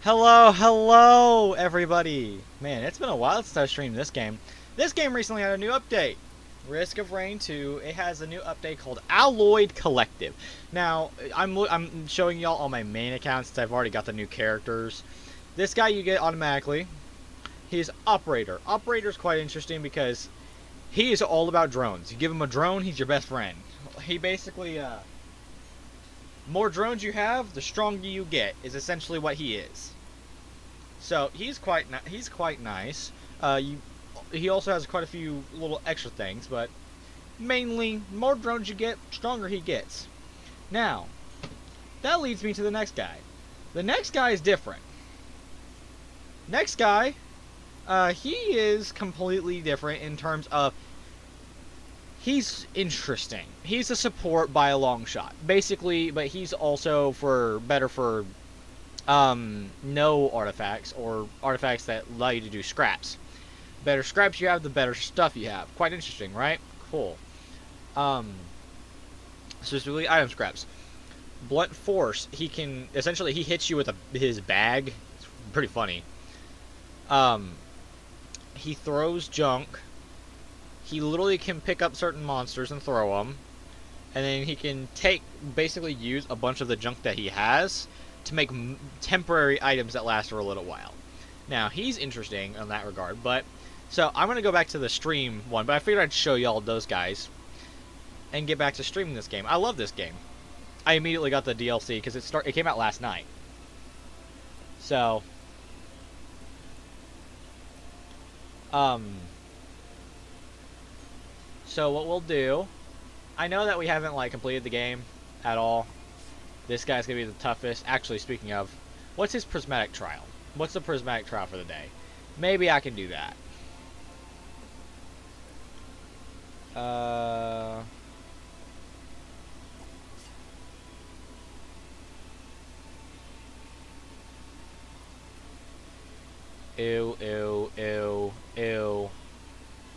Hello, everybody! Man, it's been a while since I streamed this game. This game recently had a new update. Risk of Rain 2, it has a new update called Alloyed Collective. Now, I'm showing y'all on my main account since I've already got the new characters. This guy you get automatically. He's Operator. Operator's quite interesting because he is all about drones. You give him a drone, he's your best friend. He basically, more drones you have, the stronger you get, is essentially what he is. So he's quite nice. He also has quite a few little extra things, but mainly more drones you get, stronger he gets. Now, that leads me to the next guy. The next guy is different. Next guy, he is completely different in terms of he's interesting. He's a support by a long shot, basically, but he's also better for no artifacts or artifacts that allow you to do scraps. Better scraps you have, the better stuff you have. Quite interesting, right? Cool. Specifically item scraps. Blunt force. He can essentially he hits you with his bag. It's pretty funny. He throws junk. He literally can pick up certain monsters and throw them, and then he can basically use a bunch of the junk that he has to make temporary items that last for a little while. Now, he's interesting in that regard, but so I'm going to go back to the stream one, but I figured I'd show y'all those guys and get back to streaming this game. I love this game. I immediately got the DLC because it came out last night. So, so what we'll do, I know that we haven't like completed the game at all. This guy's gonna be the toughest. Actually, speaking of, what's his prismatic trial? What's the prismatic trial for the day? Maybe I can do that. Ew, ew, ew, ew,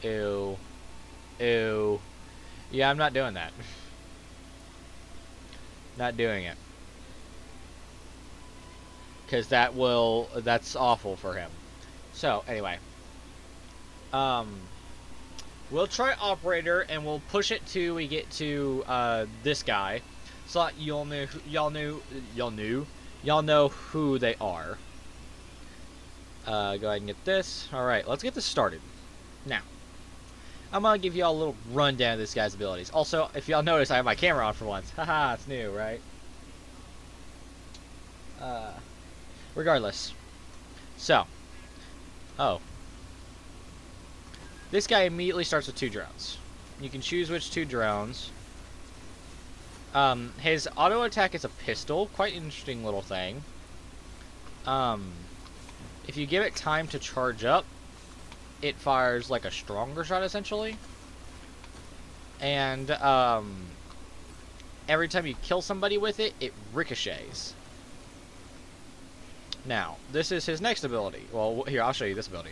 ew, ew. Yeah, I'm not doing that. Not doing it. Because that's awful for him. So, anyway. We'll try Operator, and we'll push it till we get to, this guy. So y'all know who they are. Go ahead and get this. Alright, let's get this started. Now, I'm gonna give y'all a little rundown of this guy's abilities. Also, if y'all notice, I have my camera on for once. Haha, it's new, right? Regardless. So. Oh. This guy immediately starts with 2 drones. You can choose which 2 drones. His auto attack is a pistol. Quite interesting little thing. If you give it time to charge up, it fires like a stronger shot, essentially. And, every time you kill somebody with it, it ricochets. Now, this is his next ability. Well, here, I'll show you this ability.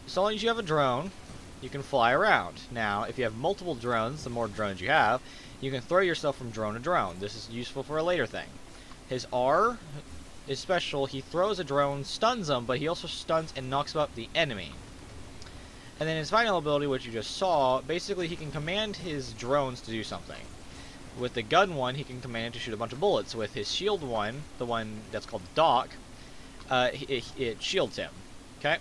So long as you have a drone, you can fly around. Now, if you have multiple drones, the more drones you have, you can throw yourself from drone to drone. This is useful for a later thing. His R is special. He throws a drone, stuns them, but he also stuns and knocks out the enemy. And then his final ability, which you just saw, basically he can command his drones to do something. With the gun one, he can command it to shoot a bunch of bullets. With his shield one, the one that's called Doc, it shields him. Okay?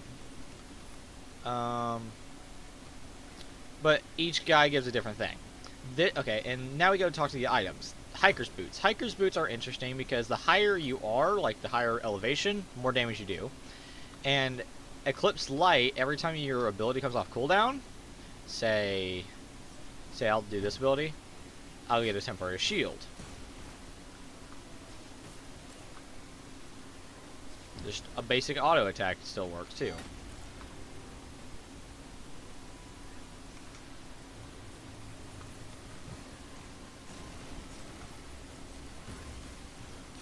But each guy gives a different thing. Okay, and now we go to talk to the items. Hiker's Boots. Hiker's Boots are interesting because the higher you are, like the higher elevation, more damage you do. And Eclipse Light, every time your ability comes off cooldown, say I'll do this ability, I'll get a temporary shield. Just a basic auto attack still works too.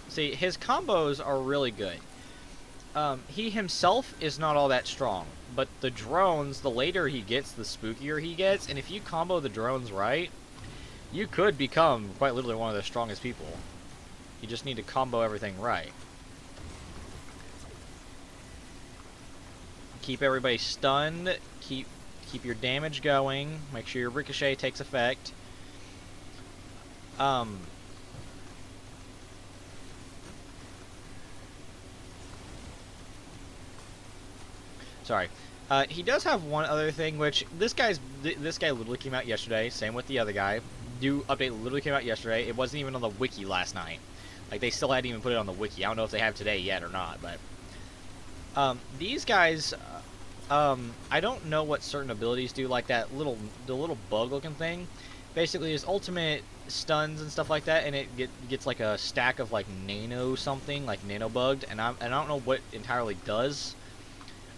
See, his combos are really good. He himself is not all that strong, but the drones, the later he gets, the spookier he gets, and if you combo the drones right, you could become quite literally one of the strongest people. You just need to combo everything right. Keep everybody stunned. Keep your damage going. Make sure your ricochet takes effect. Sorry. He does have one other thing, which this guy literally came out yesterday. Same with the other guy. New update literally came out yesterday. It wasn't even on the wiki last night. Like, they still hadn't even put it on the wiki. I don't know if they have today yet or not, but these guys, I don't know what certain abilities do. Like the little bug-looking thing. Basically, his ultimate stuns and stuff like that, and it gets like a stack of like nano something, like nano bugged, and I don't know what it entirely does.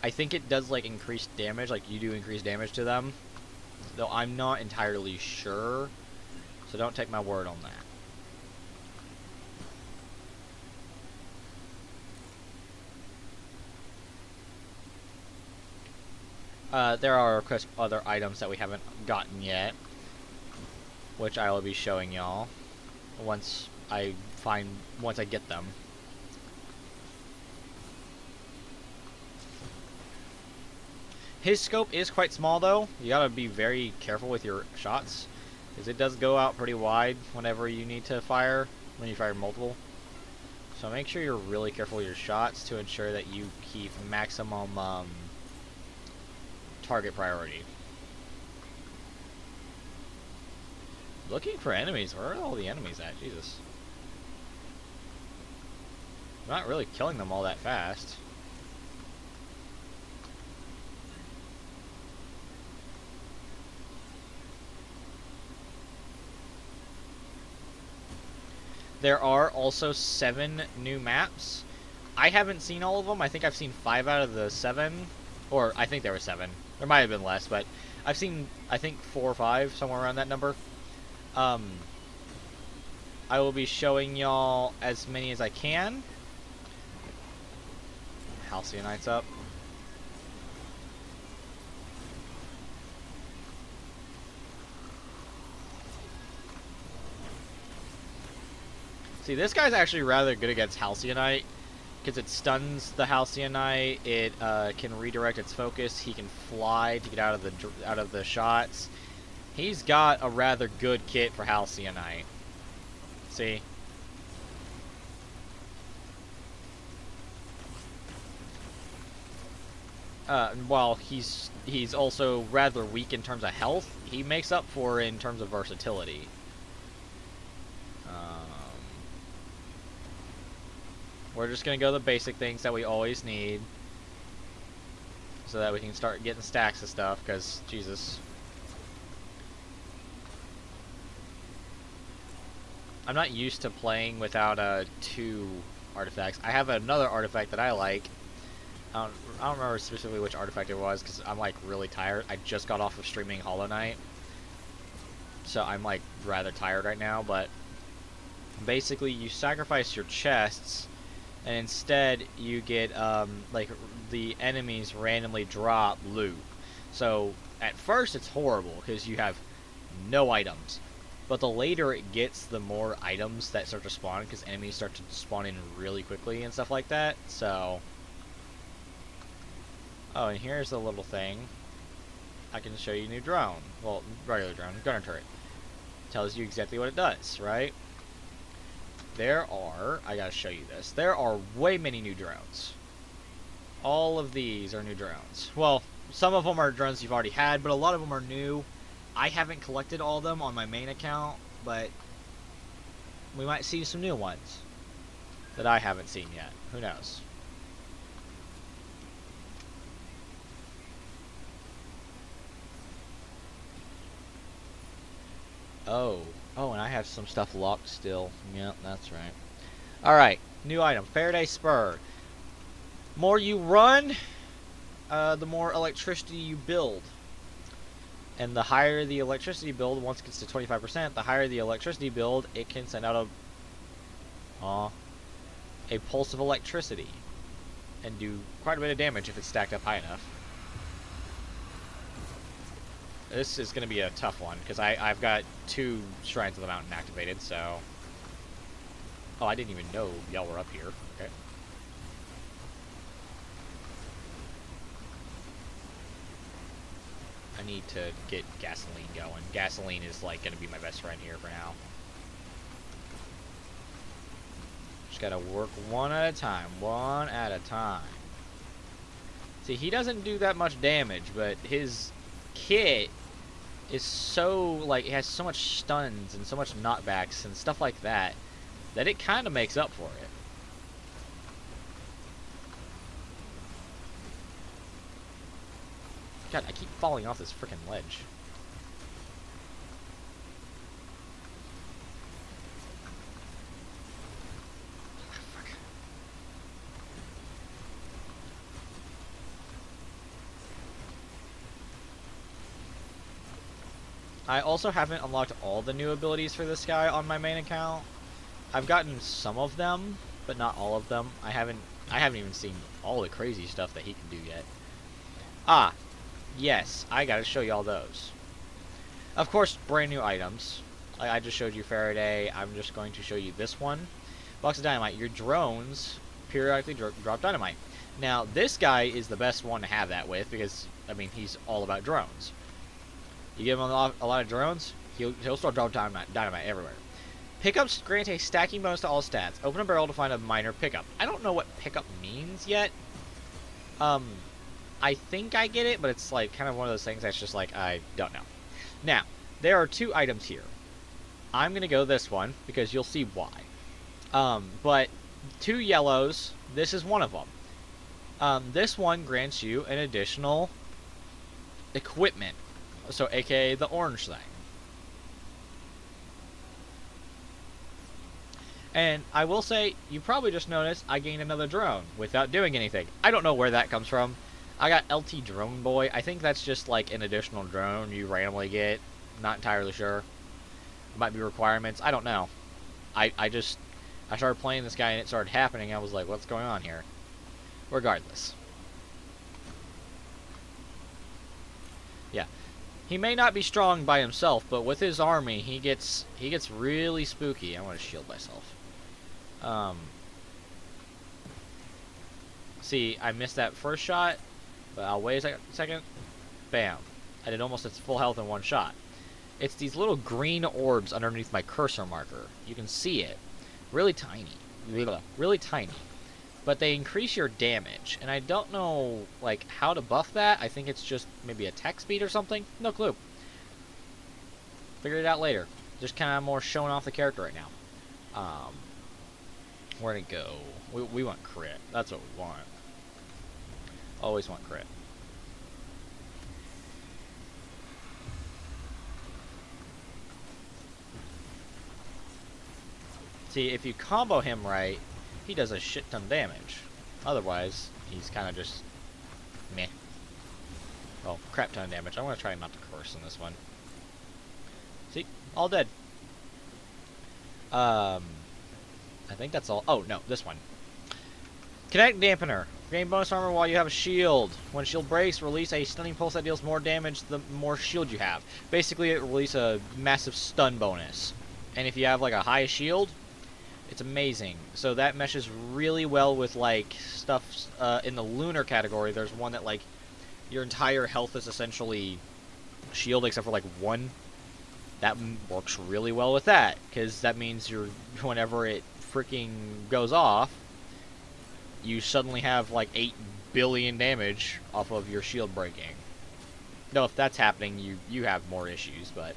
I think it does like increased damage, like you do increased damage to them, though I'm not entirely sure, so don't take my word on that. There are, of course, other items that we haven't gotten yet, which I will be showing y'all once I get them. His scope is quite small, though. You gotta be very careful with your shots, because it does go out pretty wide whenever you need to fire, when you fire multiple. So make sure you're really careful with your shots to ensure that you keep maximum target priority. Looking for enemies. Where are all the enemies at? Jesus. I'm not really killing them all that fast. There are also 7 new maps. I haven't seen all of them. I think I've seen 5 out of the 7. Or, I think there were 7. There might have been less, but I've seen, I think, 4 or 5, somewhere around that number. I will be showing y'all as many as I can. Halcyonite's up. See, this guy's actually rather good against Halcyon, because it stuns the Halcyon. It can redirect its focus. He can fly to get out of the shots. He's got a rather good kit for Halcyon. See? While he's also rather weak in terms of health, he makes up for it in terms of versatility. We're just gonna go the basic things that we always need, so that we can start getting stacks of stuff, because, Jesus. I'm not used to playing without 2 artifacts. I have another artifact that I like. I don't remember specifically which artifact it was, because I'm like really tired. I just got off of streaming Hollow Knight, so I'm like rather tired right now, but basically you sacrifice your chests, and instead you get like the enemies randomly drop loot. So at first it's horrible because you have no items, but the later it gets, the more items that start to spawn, because enemies start to spawn in really quickly and stuff like that. So, oh, and here's the little thing. I can show you a new drone. Well, regular drone, gunner turret. Tells you exactly what it does, right? There are, I gotta show you this, there are way many new drones. All of these are new drones. Well, some of them are drones you've already had, but a lot of them are new. I haven't collected all of them on my main account, but we might see some new ones that I haven't seen yet. Who knows? Oh, and I have some stuff locked still. Yep, that's right. Alright, new item. Faraday Spur. More you run, the more electricity you build. And the higher the electricity build, once it gets to 25%, the higher the electricity build, it can send out a pulse of electricity. And do quite a bit of damage if it's stacked up high enough. This is going to be a tough one, because I've got 2 Shrines of the Mountain activated, so... Oh, I didn't even know y'all were up here. Okay. need to get gasoline going. Gasoline is, like, going to be my best friend here for now. Just got to work one at a time. One at a time. See, he doesn't do that much damage, but his kit is so, like, it has so much stuns and so much knockbacks and stuff like that, that it kind of makes up for it. God, I keep falling off this freaking ledge. I also haven't unlocked all the new abilities for this guy on my main account. I've gotten some of them, but not all of them. I haven't even seen all the crazy stuff that he can do yet. Ah, yes, I gotta show you all those. Of course, brand new items. I just showed you Faraday. I'm just going to show you this one. Box of dynamite. Your drones periodically drop dynamite. Now, this guy is the best one to have that with because, I mean, he's all about drones. You give him a lot of drones, he'll start dropping dynamite everywhere. Pickups grant a stacking bonus to all stats. Open a barrel to find a minor pickup. I don't know what pickup means yet. I think I get it, but it's like kind of one of those things that's just like, I don't know. Now, there are two items here. I'm going to go this one because you'll see why. But two yellows, this is one of them. This one grants you an additional equipment. So, aka the orange thing. And I will say, you probably just noticed I gained another drone without doing anything. I don't know where that comes from. I got LT Drone Boy. I think that's just like an additional drone you randomly get. Not entirely sure. Might be requirements. I don't know. I started playing this guy and it started happening. I was like, what's going on here? Regardless. Yeah. He may not be strong by himself, but with his army, he gets really spooky. I want to shield myself. See, I missed that first shot, but I'll wait a second. Bam. I did almost its full health in one shot. It's these little green orbs underneath my cursor marker. You can see it. Really tiny. Really tiny. But they increase your damage, and I don't know, like, how to buff that. I think it's just maybe attack speed or something. No clue. Figure it out later. Just kind of more showing off the character right now. Where'd it go? We want crit. That's what we want. Always want crit. See, if you combo him right, he does a shit ton of damage. Otherwise, he's kind of just meh. Well, crap ton of damage. I want to try not to curse in this one. See? All dead. I think that's all. Oh, no, this one. Kinetic Dampener. Gain bonus armor while you have a shield. When shield breaks, release a stunning pulse that deals more damage the more shield you have. Basically, it releases a massive stun bonus. And if you have, like, a high shield, it's amazing. So that meshes really well with, like, stuff in the lunar category. There's one that, like, your entire health is essentially shield except for, like, one. That works really well with that, because that means whenever it freaking goes off, you suddenly have, like, 8 billion damage off of your shield breaking. No, if that's happening, you have more issues, but...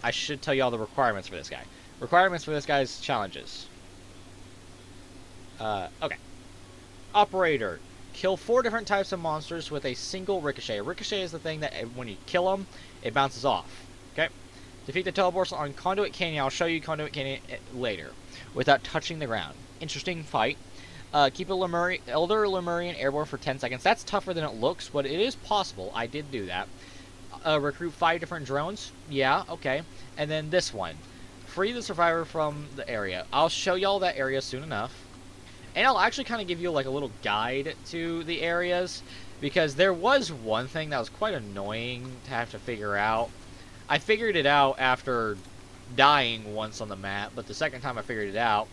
I should tell you all the requirements for this guy. Requirements for this guy's challenges. Okay. Operator. Kill 4 different types of monsters with a single ricochet. A ricochet is the thing that when you kill them, it bounces off. Okay? Defeat the teleports on Conduit Canyon. I'll show you Conduit Canyon later. Without touching the ground. Interesting fight. Keep Elder Lemurian airborne for 10 seconds. That's tougher than it looks, but it is possible. I did do that. Recruit 5 different drones. Yeah, okay. And then this one. Free the survivor from the area. I'll show y'all that area soon enough. And I'll actually kind of give you like a little guide to the areas. Because there was one thing that was quite annoying to have to figure out. I figured it out after dying once on the map. But the second time I figured it out,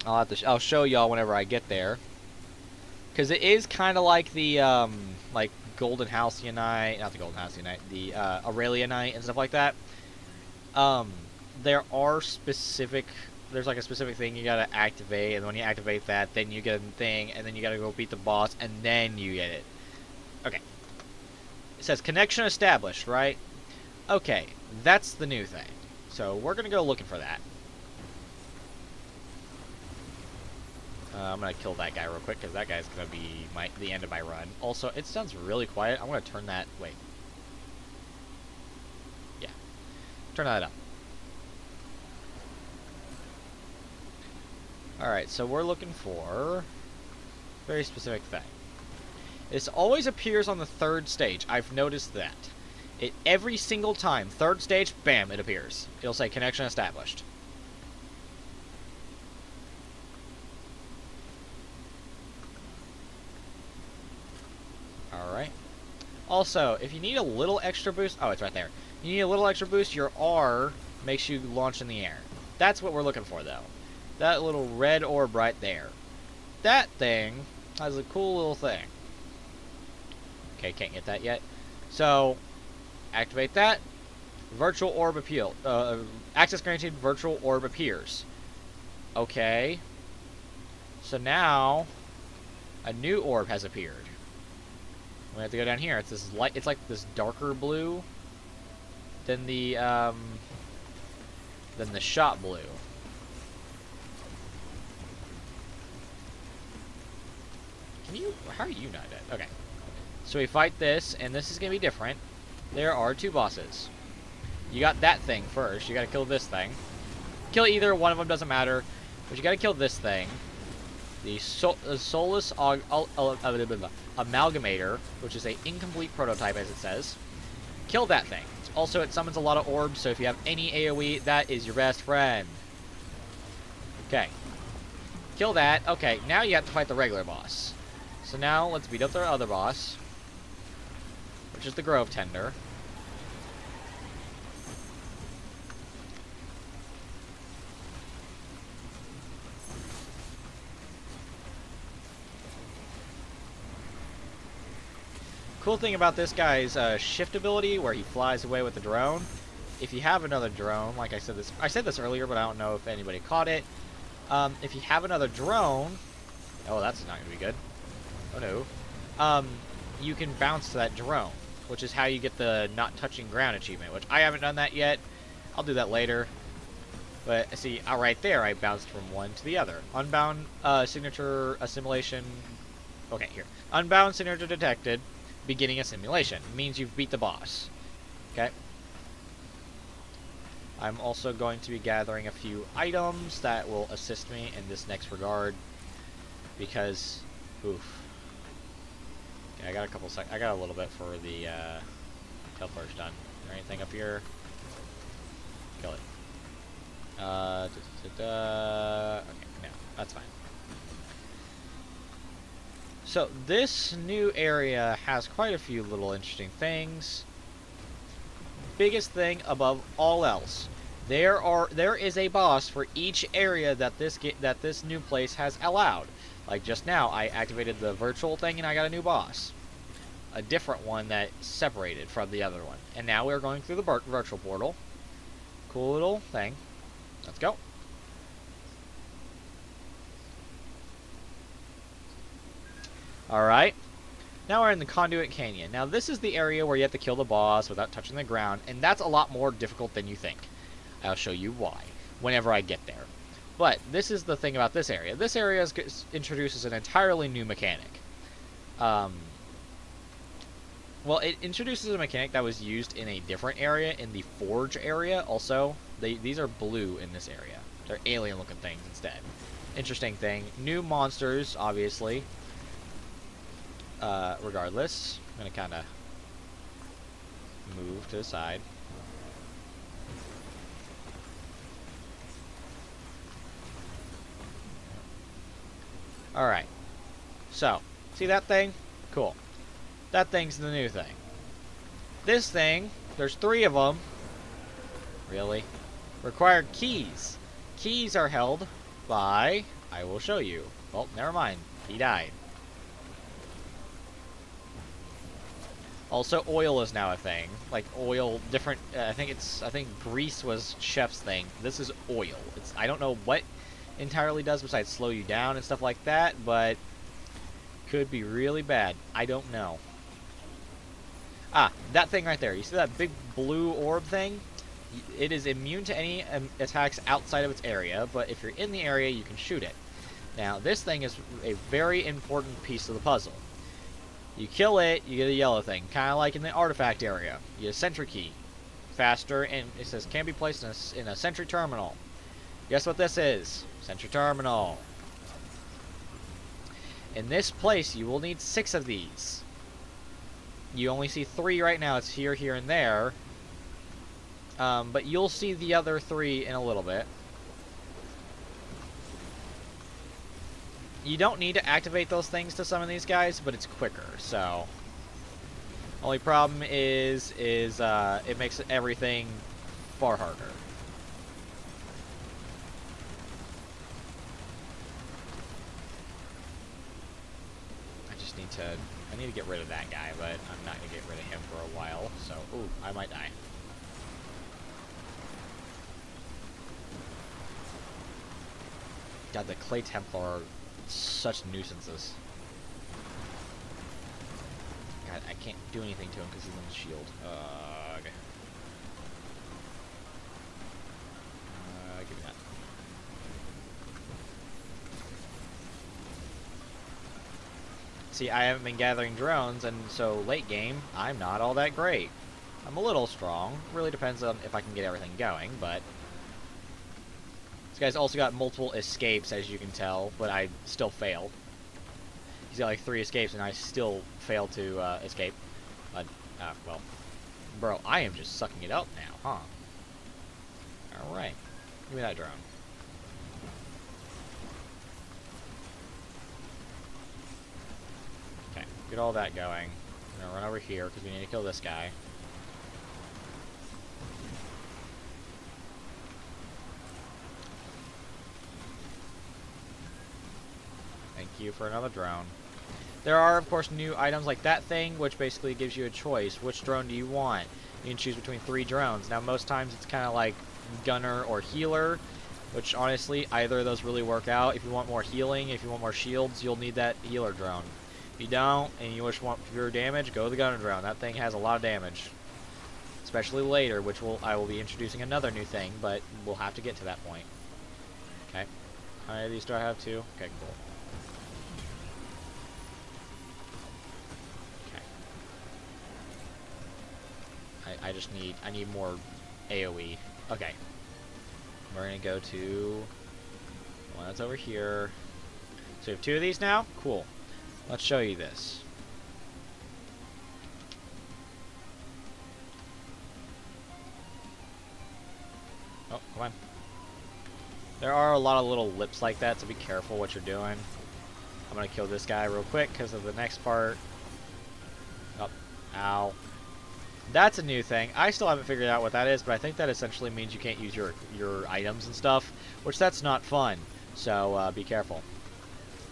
I'll show y'all whenever I get there. Because it is kind of like the, like, Golden Halcyon, not the Golden Halcyon, the, Aurelianite and stuff like that. There are specific, there's like a specific thing you gotta activate, and when you activate that, then you get a thing, and then you gotta go beat the boss, and then you get it. Okay. It says connection established, right? Okay, that's the new thing. So we're gonna go looking for that. I'm gonna kill that guy real quick, because that guy's gonna be the end of my run. Also, it sounds really quiet. I'm gonna turn that, wait. Yeah. Turn that up. Alright, so we're looking for a very specific thing. This always appears on the 3rd stage. I've noticed that. Every single time, 3rd stage, bam, it appears. It'll say connection established. Alright. Also, if you need a little extra boost, oh, it's right there. You need a little extra boost, your R makes you launch in the air. That's what we're looking for, though. That little red orb right there. That thing has a cool little thing. Okay, can't get that yet. So, activate that. Virtual orb appeal. Access granted, virtual orb appears. Okay. So now, a new orb has appeared. We have to go down here. It's this light. It's like this darker blue than the shot blue. Can you? How are you not dead? Okay. So we fight this, and this is gonna be different. There are 2 bosses. You got that thing first. You gotta kill this thing. Kill either one of them, doesn't matter. But you gotta kill this thing. The Soulless Amalgamator, which is an incomplete prototype, as it says. Kill that thing. Also, it summons a lot of orbs, so if you have any AoE, that is your best friend. Okay. Kill that. Okay, now you have to fight the regular boss. So now, let's beat up the other boss, which is the Grove Tender. Cool thing about this guy's shift ability, where he flies away with the drone. If you have another drone, like I said this earlier, but I don't know if anybody caught it. If you have another drone, oh, that's not gonna be good. Oh no. You can bounce to that drone, which is how you get the not touching ground achievement, which I haven't done that yet. I'll do that later. But see, right there, I bounced from one to the other. Unbound signature assimilation. Okay, here. Unbound signature detected. Beginning assimilation. Means you've beat the boss. Okay. I'm also going to be gathering a few items that will assist me in this next regard. Because, oof. Okay, I got a couple I got a little bit for the teleporter's done. Is there anything up here? Kill it. Okay, no, that's fine. So this new area has quite a few little interesting things. Biggest thing above all else, there is a boss for each area that this new place has allowed. Like just now, I activated the virtual thing and I got a new boss. A different one that separated from the other one. And now we're going through the virtual portal. Cool little thing. Let's go. Alright. Now we're in the Conduit Canyon. Now this is the area where you have to kill the boss without touching the ground, and that's a lot more difficult than you think. I'll show you why whenever I get there. But this is the thing about this area. This area introduces an entirely new mechanic. Well, it introduces a mechanic that was used in a different area, in the Forge area. Also, these are blue in this area. They're alien-looking things instead. Interesting thing. New monsters, obviously. Regardless, I'm gonna kind of move to the side. Alright. So, see that thing? Cool. That thing's the new thing. This thing, there's 3 of them. Really? Required keys. Keys are held by... I will show you. Well, never mind. He died. Also, oil is now a thing. Like oil, different. I think grease was chef's thing. This is oil. I don't know what entirely does besides slow you down and stuff like that, but could be really bad. I don't know. Ah, that thing right there. You see that big blue orb thing? It is immune to any attacks outside of its area, but if you're in the area, you can shoot it. Now, this thing is a very important piece of the puzzle. You kill it, you get a yellow thing, kind of like in the artifact area. You get a sentry key. Faster, and it says can be placed in a sentry terminal. Guess what this is? Sentry terminal. In this place, you will need 6 of these. You only see 3 right now. It's here, here, and there. But you'll see the other 3 in a little bit. You don't need to activate those things to summon these guys, but it's quicker, so... Only problem is it makes everything far harder. I need to get rid of that guy, but I'm not going to get rid of him for a while, so... Ooh, I might die. God, the Clay Templar are such nuisances. God, I can't do anything to him because he's on the shield. Okay. Give me that. See, I haven't been gathering drones, and so late game, I'm not all that great. I'm a little strong. Really depends on if I can get everything going, but... This guy's also got multiple escapes, as you can tell, but I still fail. He's got like 3 escapes, and I still fail to escape. Well, bro, I am just sucking it up now, huh? Alright. Give me that drone. Okay, get all that going. I'm gonna run over here, because we need to kill this guy. Thank you for another drone. There are, of course, new items like that thing, which basically gives you a choice. Which drone do you want? You can choose between 3 drones. Now, most times it's kind of like gunner or healer, which honestly, either of those really work out. If you want more healing, if you want more shields, you'll need that healer drone. If you don't, and you just want pure damage, go the gunner drone. That thing has a lot of damage. Especially later, which I will be introducing another new thing, but we'll have to get to that point. Okay. How many of these do I have? 2? Okay, cool. I need more AoE. Okay. We're gonna go to the one that's over here. So we have 2 of these now? Cool. Let's show you this. Oh, come on. There are a lot of little lips like that, so be careful what you're doing. I'm gonna kill this guy real quick because of the next part. Oh, ow. That's a new thing. I still haven't figured out what that is, but I think that essentially means you can't use your items and stuff, which that's not fun. So be careful.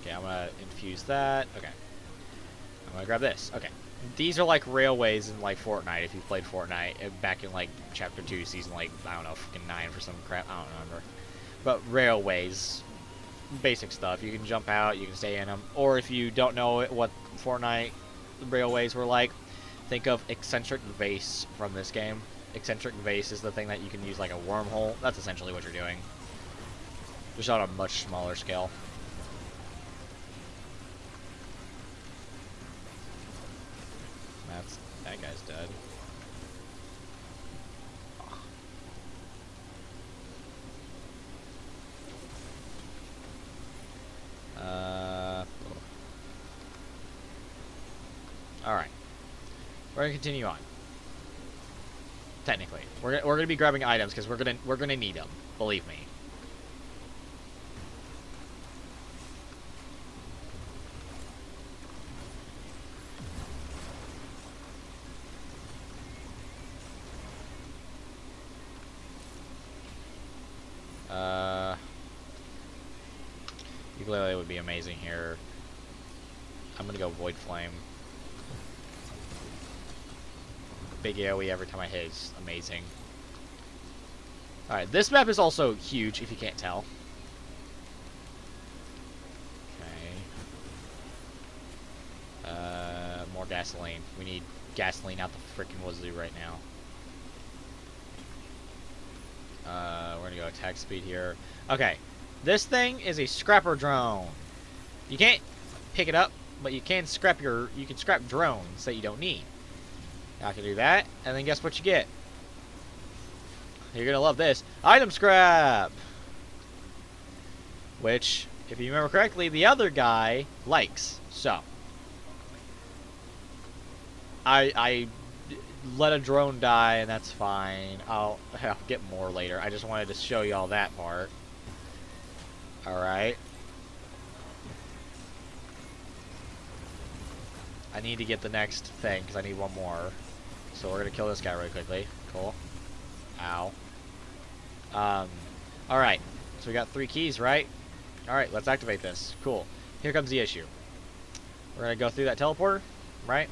Okay, I'm gonna infuse that. Okay, I'm gonna grab this. Okay, these are like railways in like Fortnite. If you played Fortnite back in like Chapter 2, Season like I don't know, fucking 9 for some crap. I don't remember. But railways, basic stuff. You can jump out, you can stay in them, or if you don't know what Fortnite railways were like. Think of eccentric vase from this game. Eccentric vase is the thing that you can use like a wormhole. That's essentially what you're doing. Just on a much smaller scale. That guy's dead. Alright. We're gonna continue on. Technically, we're gonna be grabbing items because we're gonna need them. Believe me. Ukulele would be amazing here. I'm gonna go Void Flame. big AoE every time I hit is amazing. Alright, this map is also huge, if you can't tell. Okay. More gasoline. We need gasoline out the freaking wazoo right now. We're gonna go attack speed here. Okay. This thing is a scrapper drone. You can't pick it up, but you can scrap drones that you don't need. I can do that, and then guess what you get? You're gonna love this. Item scrap! Which, if you remember correctly, the other guy likes. So, I let a drone die, and that's fine. I'll get more later. I just wanted to show you all that part. Alright. I need to get the next thing, because I need one more. So we're going to kill this guy really quickly. Cool. Ow. Alright. So we got 3 keys, right? Alright, let's activate this. Cool. Here comes the issue. We're going to go through that teleporter, right?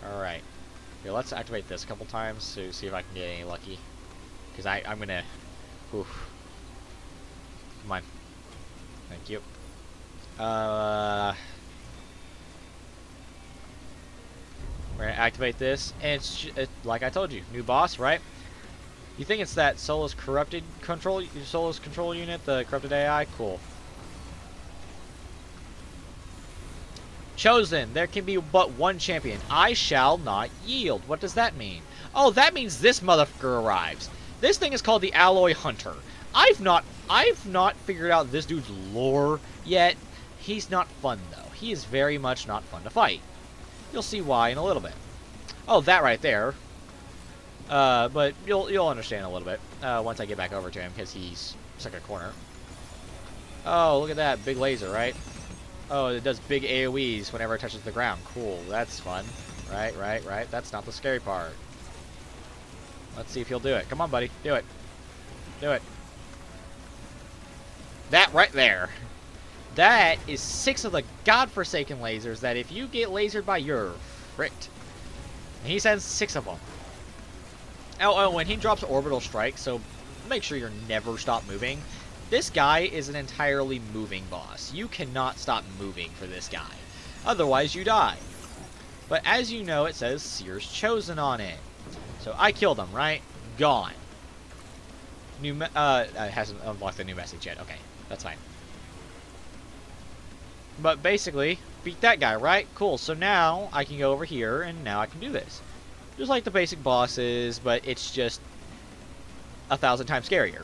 Alright. Here, let's activate this a couple times to see if I can get any lucky. Because I'm going to... Oof. Come on. Thank you. We're going to activate this, and it's like I told you, new boss, right? You think it's that Solus control unit, the corrupted AI? Cool. Chosen. There can be but one champion. I shall not yield. What does that mean? Oh, that means this motherfucker arrives. This thing is called the Alloy Hunter. I've not figured out this dude's lore yet. He's not fun though. He is very much not fun to fight. You'll see why in a little bit. Oh, that right there. But you'll understand a little bit once I get back over to him, because he's stuck in a corner. Oh, look at that big laser, right? Oh, it does big AoEs whenever it touches the ground. Cool, that's fun. Right. That's not the scary part. Let's see if he'll do it. Come on, buddy, do it. Do it. That right there. That is 6 of the godforsaken lasers that if you get lasered by, you're fricked. And he sends 6 of them. Oh, and he drops orbital strike, so make sure you're never stop moving. This guy is an entirely moving boss. You cannot stop moving for this guy. Otherwise, you die. But as you know, it says Seer's Chosen on it. So I killed him, right? Gone. It hasn't unlocked the new message yet. Okay, that's fine. But basically, beat that guy, right? Cool, so now I can go over here, and now I can do this. Just like the basic bosses, but it's just 1,000 times scarier.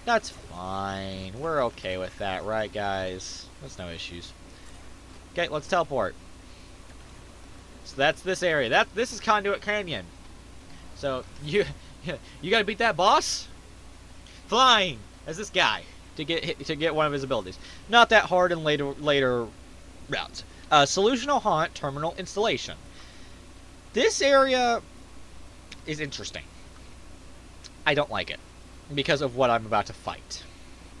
That's fine. We're okay with that, right, guys? That's no issues. Okay, let's teleport. So that's this area. This is Conduit Canyon. So you gotta beat that boss flying as this guy to get one of his abilities. Not that hard in later routes. Solutional Haunt Terminal Installation. This area is interesting. I don't like it because of what I'm about to fight.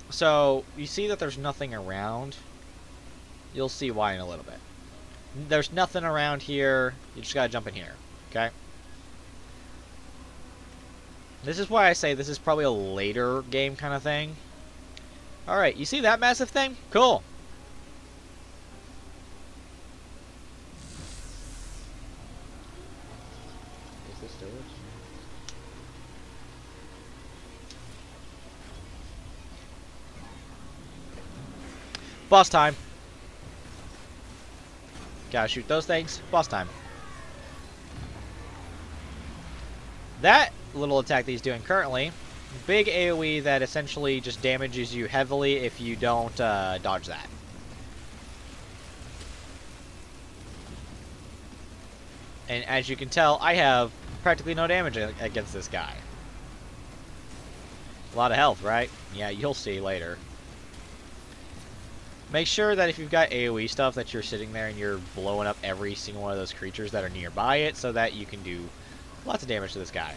So you see that there's nothing around. You'll see why in a little bit. There's nothing around here. You just gotta jump in here. Okay? This is why I say this is probably a later game kind of thing. Alright, you see that massive thing? Cool. Is this storage? Boss time. Gotta shoot those things. Boss time. That little attack that he's doing currently, big AoE that essentially just damages you heavily if you don't dodge that. And as you can tell, I have practically no damage against this guy. A lot of health, right? Yeah, you'll see later. Make sure that if you've got AoE stuff that you're sitting there and you're blowing up every single one of those creatures that are nearby it so that you can do lots of damage to this guy.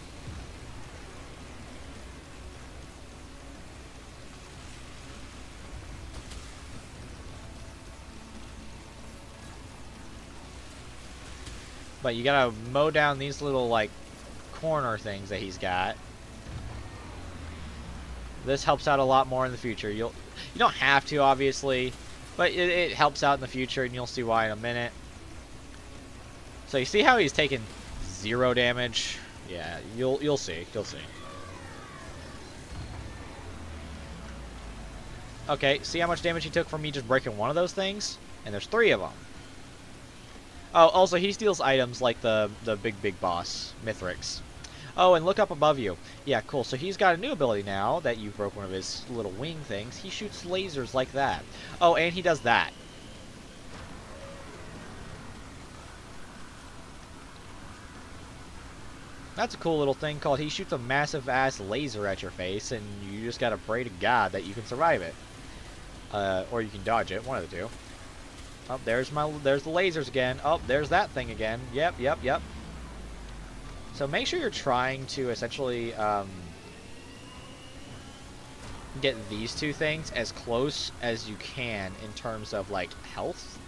But you gotta mow down these little, like, corner things that he's got. This helps out a lot more in the future. You don't have to, obviously, but it helps out in the future, and you'll see why in a minute. So you see how he's taking 0 damage? Yeah, you'll see. You'll see. Okay, see how much damage he took from me just breaking one of those things? And there's 3 of them. Oh, also, he steals items like the big boss, Mithrix. Oh, and look up above you. Yeah, cool. So he's got a new ability now that you broke one of his little wing things. He shoots lasers like that. Oh, and he does that. That's a cool little thing called he shoots a massive ass laser at your face, and you just gotta pray to God that you can survive it. Or you can dodge it, one of the two. Oh, there's the lasers again. Oh, there's that thing again. Yep. So make sure you're trying to essentially get these 2 things as close as you can in terms of, like, health.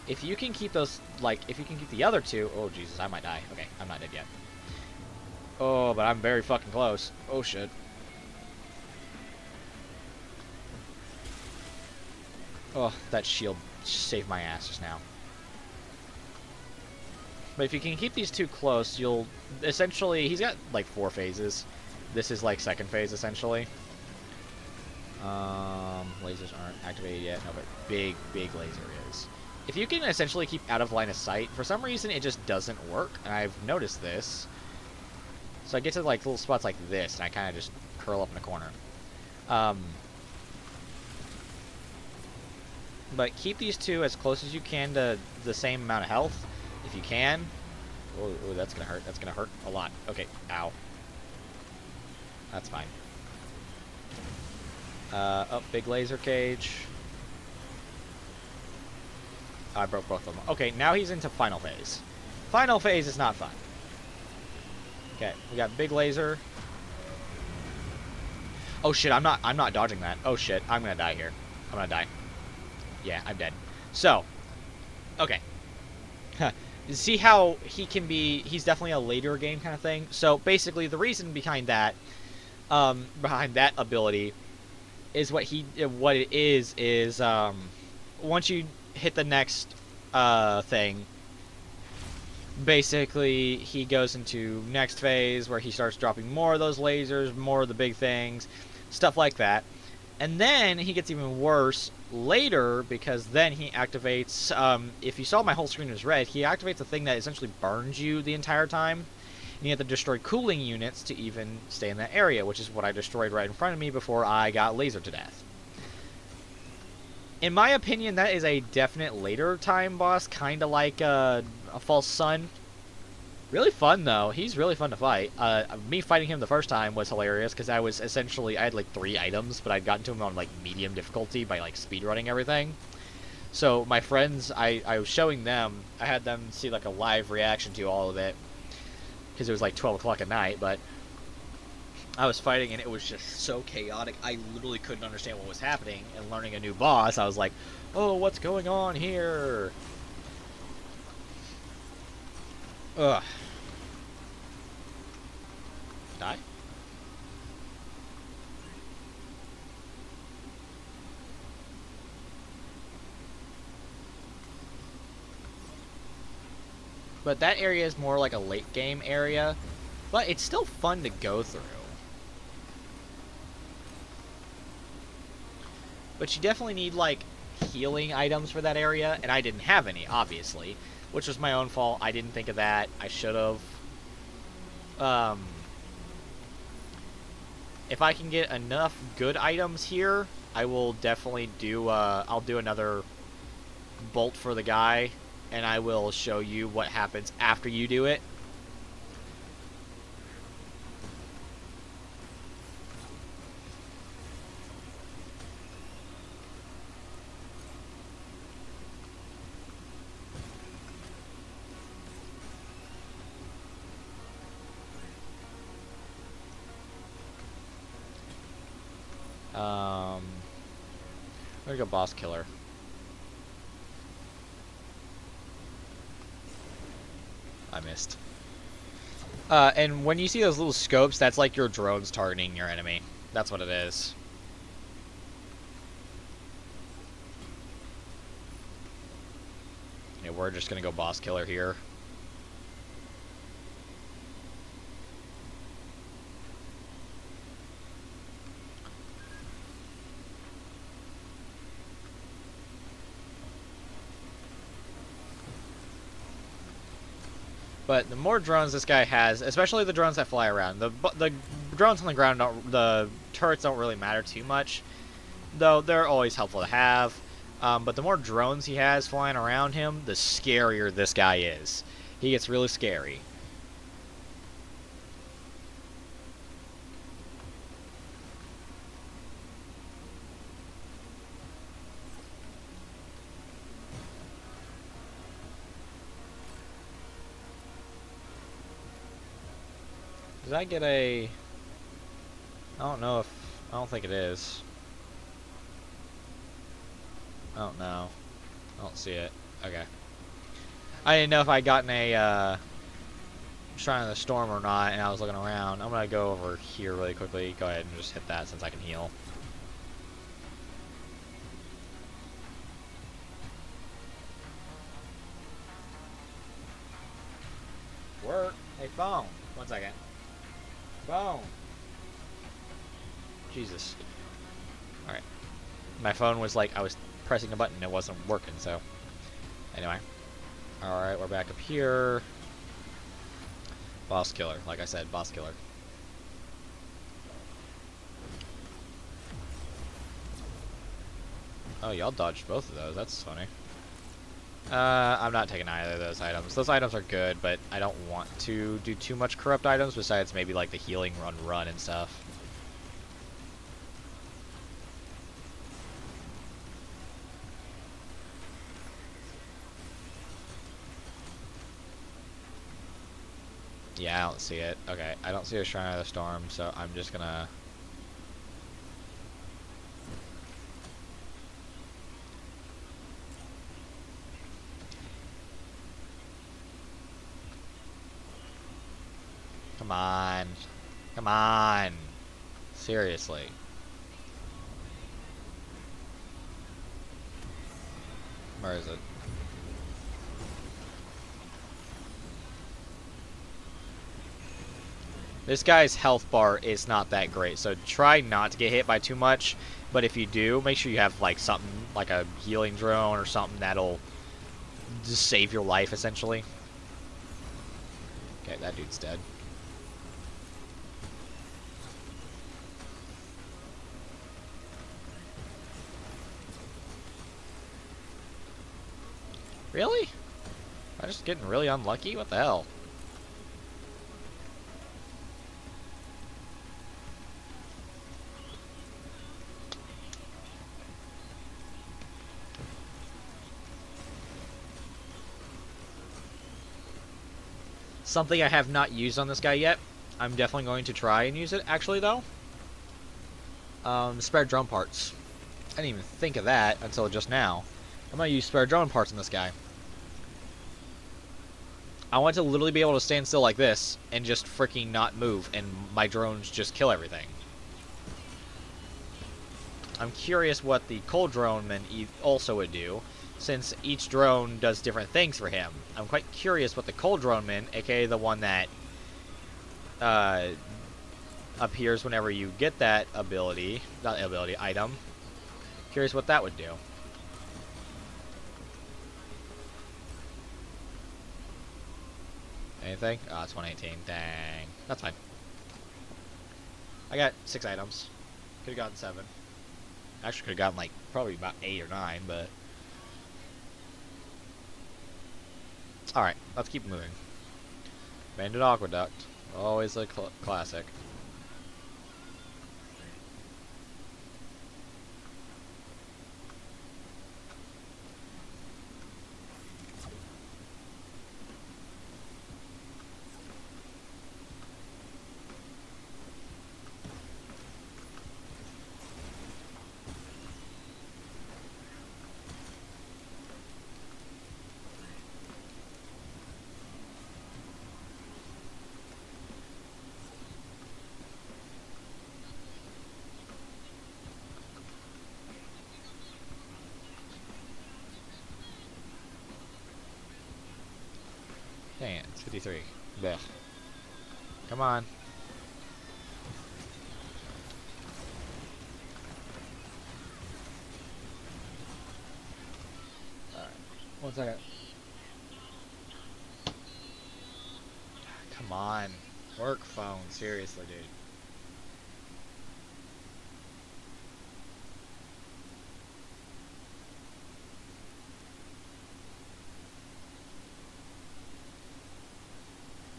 If you can keep those, like, if you can keep the other 2... Oh, Jesus, I might die. Okay, I'm not dead yet. Oh, but I'm very fucking close. Oh, shit. Oh, that shield saved my ass just now. But if you can keep these 2 close, you'll essentially... He's got, like, 4 phases. This is, like, 2nd phase, essentially. Lasers aren't activated yet. No, but big laser is. If you can essentially keep out of line of sight, for some reason it just doesn't work. And I've noticed this. So I get to, like, little spots like this, and I kind of just curl up in a corner. But keep these 2 as close as you can to the same amount of health. If you can. Oh, that's gonna hurt. That's gonna hurt a lot. Okay, ow. That's fine. Oh, big laser cage. I broke both of them. Okay, now he's into final phase. Final phase is not fun. Okay, we got big laser. Oh shit, I'm not dodging that. Oh shit, I'm gonna die here. I'm gonna die. Yeah, I'm dead. So, okay. See how he can be... He's definitely a later game kind of thing. So, basically, the reason behind that ability is what it is, once you hit the next, thing, basically, he goes into next phase where he starts dropping more of those lasers, more of the big things, stuff like that. And then he gets even worse later, because then he activates, if you saw my whole screen was red, he activates a thing that essentially burns you the entire time. And you have to destroy cooling units to even stay in that area, which is what I destroyed right in front of me before I got lasered to death. In my opinion, that is a definite later time boss, kind of like a False Sun. Really fun, though. He's really fun to fight. Me fighting him the first time was hilarious, because I had like 3 items, but I'd gotten to him on like medium difficulty by like speedrunning everything. So my friends, I was showing them, I had them see like a live reaction to all of it, because it was like 12 o'clock at night, but I was fighting and it was just so chaotic, I literally couldn't understand what was happening, and learning a new boss, I was like, oh, what's going on here? Ugh. Die? But that area is more like a late game area, but it's still fun to go through. But you definitely need, like, healing items for that area, and I didn't have any, obviously, which was my own fault. I didn't think of that. I should have. If I can get enough good items here, I will definitely do, I'll do another bolt for the guy, and I will show you what happens after you do it. I'm gonna go boss killer. I missed. And when you see those little scopes, that's like your drones targeting your enemy. That's what it is. Yeah, we're just gonna go boss killer here. But the more drones this guy has, especially the drones that fly around, the drones on the ground the turrets don't really matter too much, though they're always helpful to have. But the more drones he has flying around him, the scarier this guy is. He gets really scary. Did I get a... I don't know if... I don't think it is. I don't know. I don't see it. Okay. I didn't know if I'd gotten a Shrine of the Storm or not, and I was looking around. I'm gonna go over here really quickly. Go ahead and just hit that since I can heal. Work. Hey, phone. 1 second. Phone. Jesus. Alright. My phone was like, I was pressing a button and it wasn't working, so. Anyway. Alright, we're back up here. Boss killer. Like I said, boss killer. Oh, y'all dodged both of those. That's funny. I'm not taking either of those items. Those items are good, but I don't want to do too much corrupt items besides maybe like the healing run and stuff. Yeah, I don't see it. Okay, I don't see a Shrine of the Storm, so I'm just gonna... Come on. Come on. Seriously. Where is it? This guy's health bar is not that great, so try not to get hit by too much. But if you do, make sure you have like something like a healing drone or something that'll just save your life, essentially. Okay, that dude's dead. Really? Am I just getting really unlucky? What the hell? Something I have not used on this guy yet. I'm definitely going to try and use it, actually, though. Spare drone parts. I didn't even think of that until just now. I'm going to use spare drone parts on this guy. I want to literally be able to stand still like this and just freaking not move, and my drones just kill everything. I'm curious what the cold drone man also would do, since each drone does different things for him. I'm quite curious what the cold drone man, aka the one that appears whenever you get that ability, not ability, item. Curious what that would do. Anything? Oh, it's 118. Dang. That's fine. I got 6 items. Could have gotten 7. Actually, could have gotten like probably about 8 or 9, but... Alright, let's keep moving. Bandit Aqueduct. Always a classic. Dang it, it's 53. Blech. Come on. Alright, 1 second. Come on. Work phone, seriously, dude.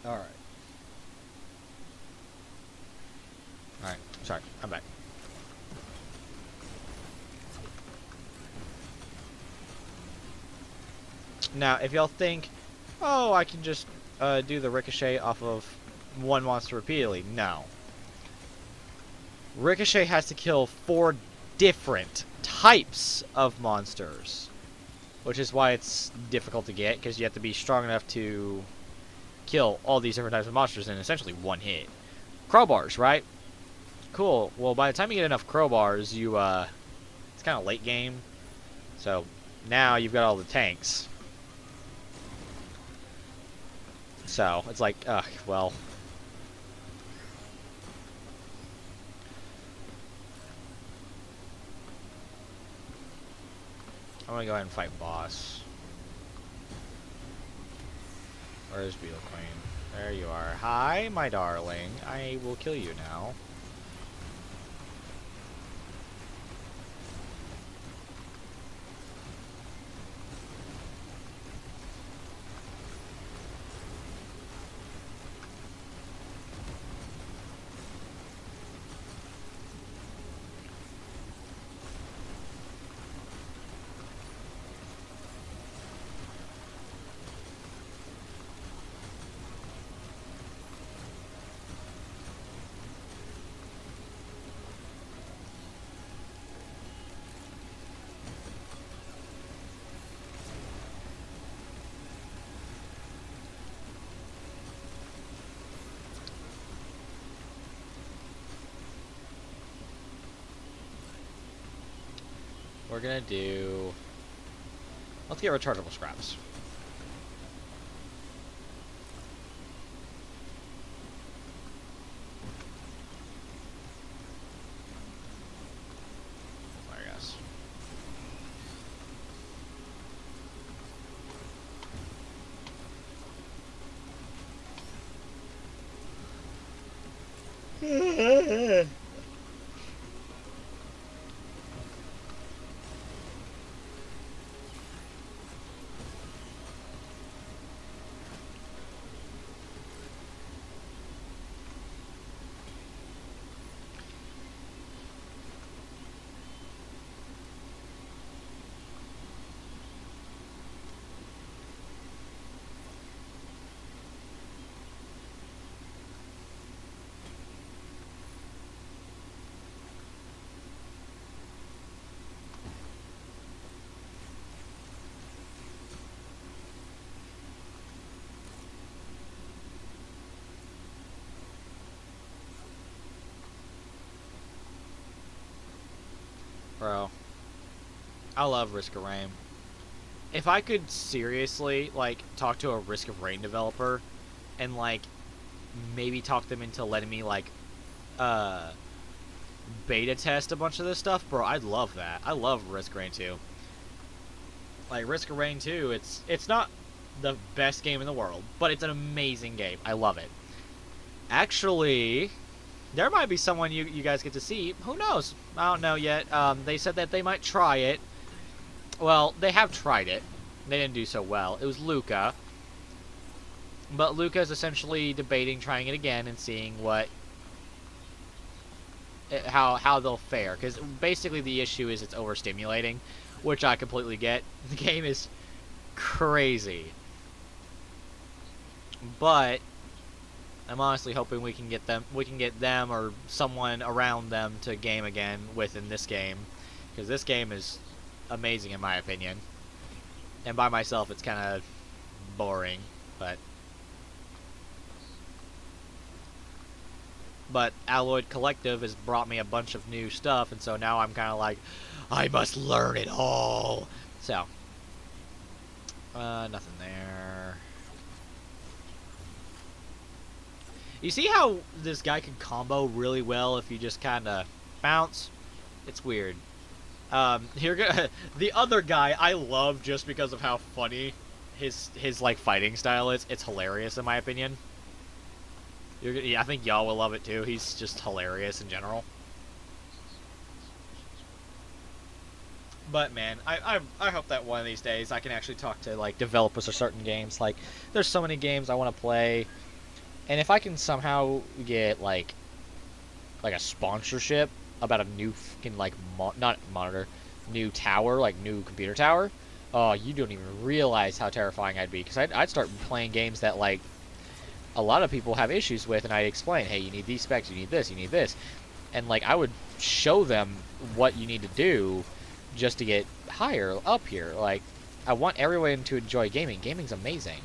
Alright. Alright, sorry, I'm back. Now, if y'all think, oh, I can just do the ricochet off of one monster repeatedly, no. Ricochet has to kill 4 different types of monsters, which is why it's difficult to get, because you have to be strong enough to kill all these different types of monsters in essentially one hit. Crowbars, right? Cool. Well, by the time you get enough crowbars, you, it's kind of late game. So, now you've got all the tanks. So, it's like, ugh, well. I'm gonna go ahead and fight boss. Where's Beetle Queen? There you are. Hi, my darling. I will kill you now. We're gonna do... Let's get rechargeable scraps. I guess. Bro, I love Risk of Rain. If I could seriously, like, talk to a Risk of Rain developer and, like, maybe talk them into letting me, like, beta test a bunch of this stuff, bro, I'd love that. I love Risk of Rain 2. Like, Risk of Rain 2, it's not the best game in the world, but it's an amazing game. I love it. Actually, there might be someone you guys get to see. Who knows? I don't know yet. They said that they might try it. Well, they have tried it. They didn't do so well. It was Luca. But Luca is essentially debating trying it again and seeing what... how they'll fare. Because basically the issue is it's overstimulating, which I completely get. The game is crazy. But... I'm honestly hoping we can get them or someone around them to game again within this game, because this game is amazing in my opinion. And by myself, it's kind of boring, but Alloyed Collective has brought me a bunch of new stuff, and so now I'm kind of like, I must learn it all. So, nothing there. You see how this guy can combo really well if you just kind of bounce? It's weird. Here, the other guy I love just because of how funny his like fighting style is. It's hilarious in my opinion. Yeah, I think y'all will love it too. He's just hilarious in general. But man, I hope that one of these days I can actually talk to like developers of certain games. Like, there's so many games I want to play, and if I can somehow get like a sponsorship about a new fucking like not monitor, new tower, like new computer tower. Oh, you don't even realize how terrifying I'd be, because I'd start playing games that like a lot of people have issues with, and I'd explain, hey, you need these specs, you need this, and like I would show them what you need to do just to get higher up here. Like, I want everyone to enjoy gaming. Gaming's amazing.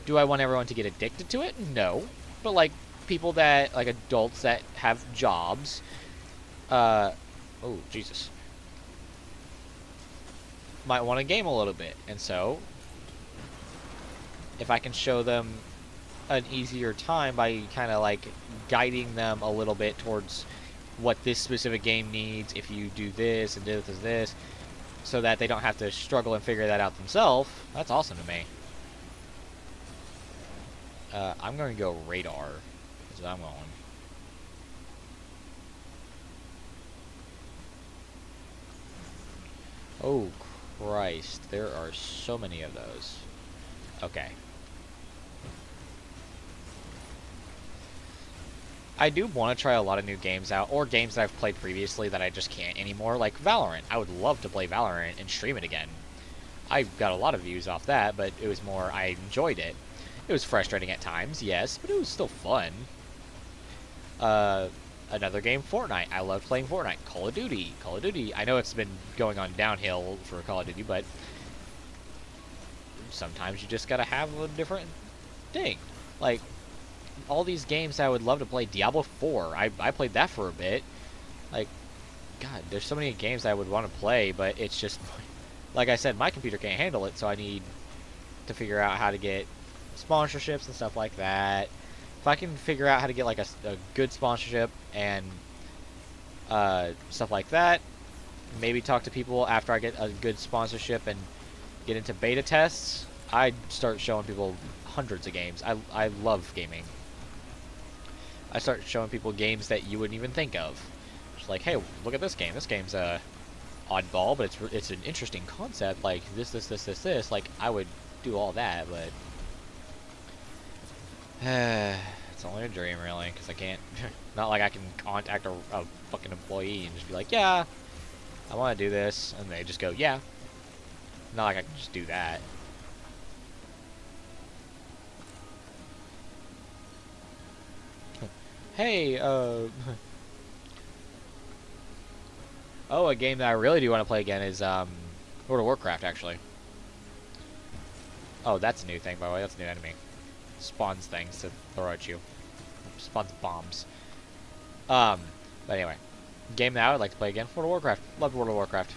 Do I want everyone to get addicted to it? No. But like people that like adults that have jobs, oh Jesus, might want to game a little bit, and so if I can show them an easier time by kind of like guiding them a little bit towards what this specific game needs, if you do this and do this, so that they don't have to struggle and figure that out themselves, that's awesome to me. I'm going to go radar. That's what I'm going. Oh, Christ. There are so many of those. Okay. I do want to try a lot of new games out, or games that I've played previously that I just can't anymore, like Valorant. I would love to play Valorant and stream it again. I got a lot of views off that, but it was more, I enjoyed it. It was frustrating at times, yes, but it was still fun. Another game, Fortnite. I love playing Fortnite. Call of Duty. Call of Duty. I know it's been going on downhill for Call of Duty, but sometimes you just gotta have a different thing. Like, all these games I would love to play. Diablo 4. I played that for a bit. Like, God, there's so many games I would want to play, but it's just, like I said, my computer can't handle it, so I need to figure out how to get sponsorships and stuff like that. If I can figure out how to get like a good sponsorship and stuff like that, maybe talk to people after I get a good sponsorship and get into beta tests, I'd start showing people hundreds of games. I love gaming. I start showing people games that you wouldn't even think of. Just like, hey, look at this game. This game's oddball, but it's an interesting concept. Like this. Like, I would do all that, but it's only a dream, really, because I can't. Not like I can contact a fucking employee and just be like, yeah, I want to do this, and they just go, yeah. Not like I can just do that. Hey, oh, a game that I really do want to play again is World of Warcraft, actually. Oh, that's a new thing, by the way. That's a new enemy. Spawns things to throw at you. Spawns bombs. But anyway, game that I would like to play again. World of Warcraft. Loved World of Warcraft.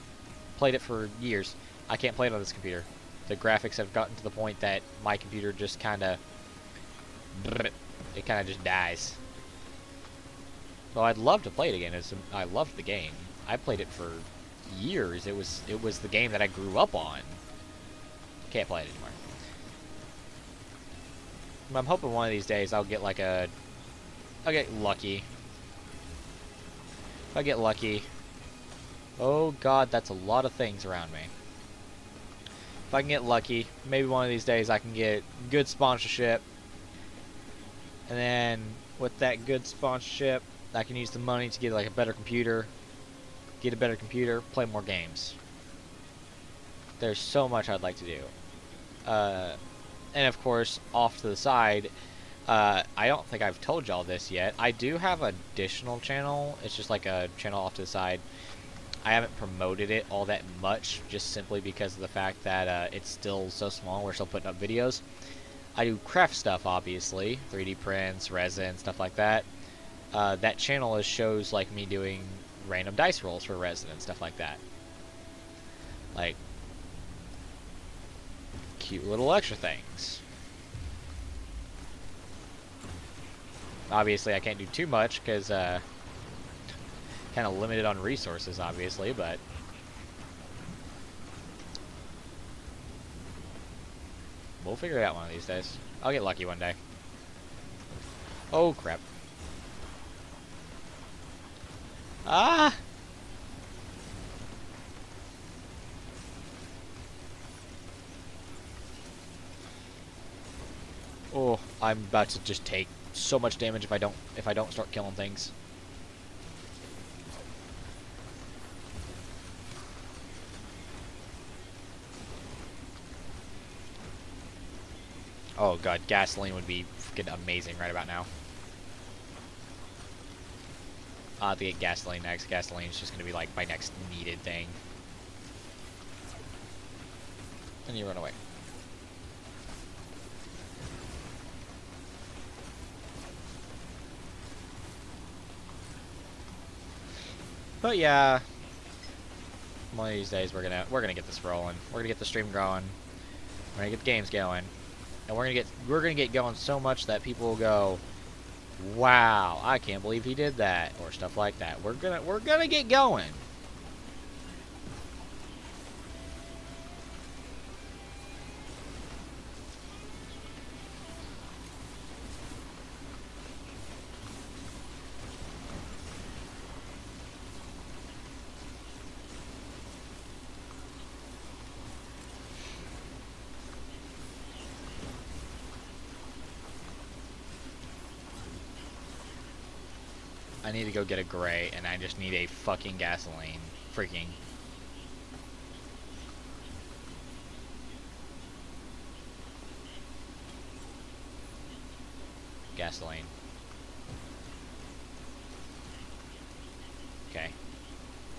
Played it for years. I can't play it on this computer. The graphics have gotten to the point that my computer just kind of, it kind of just dies. Well, I'd love to play it again. I loved the game. I played it for years. It was the game that I grew up on. Can't play it anymore. I'm hoping one of these days I'll get like I'll get lucky. If I get lucky. Oh God, that's a lot of things around me. If I can get lucky, maybe one of these days I can get good sponsorship. And then with that good sponsorship, I can use the money to get like a better computer. Get a better computer, play more games. There's so much I'd like to do. And of course, off to the side, I don't think I've told y'all this yet. I do have an additional channel. It's just like a channel off to the side. I haven't promoted it all that much, just simply because of the fact that it's still so small. We're still putting up videos. I do craft stuff, obviously. 3D prints, resin, stuff like that. That channel shows like me doing random dice rolls for resin and stuff like that. Like, cute little extra things. Obviously, I can't do too much because kind of limited on resources, obviously, but we'll figure it out one of these days. I'll get lucky one day. Oh, crap. Ah! Oh, I'm about to just take so much damage if I don't start killing things. Oh god, gasoline would be freaking amazing right about now. I'll have to get gasoline next. Gasoline is just going to be like my next needed thing. And you run away. But yeah, one of these days we're gonna get this rolling. We're gonna get the stream growing. We're gonna get the games going, and we're gonna get going so much that people will go, "Wow, I can't believe he did that," or stuff like that. We're gonna get going. I need to go get a gray, and I just need a fucking gasoline. Freaking. Gasoline. Okay.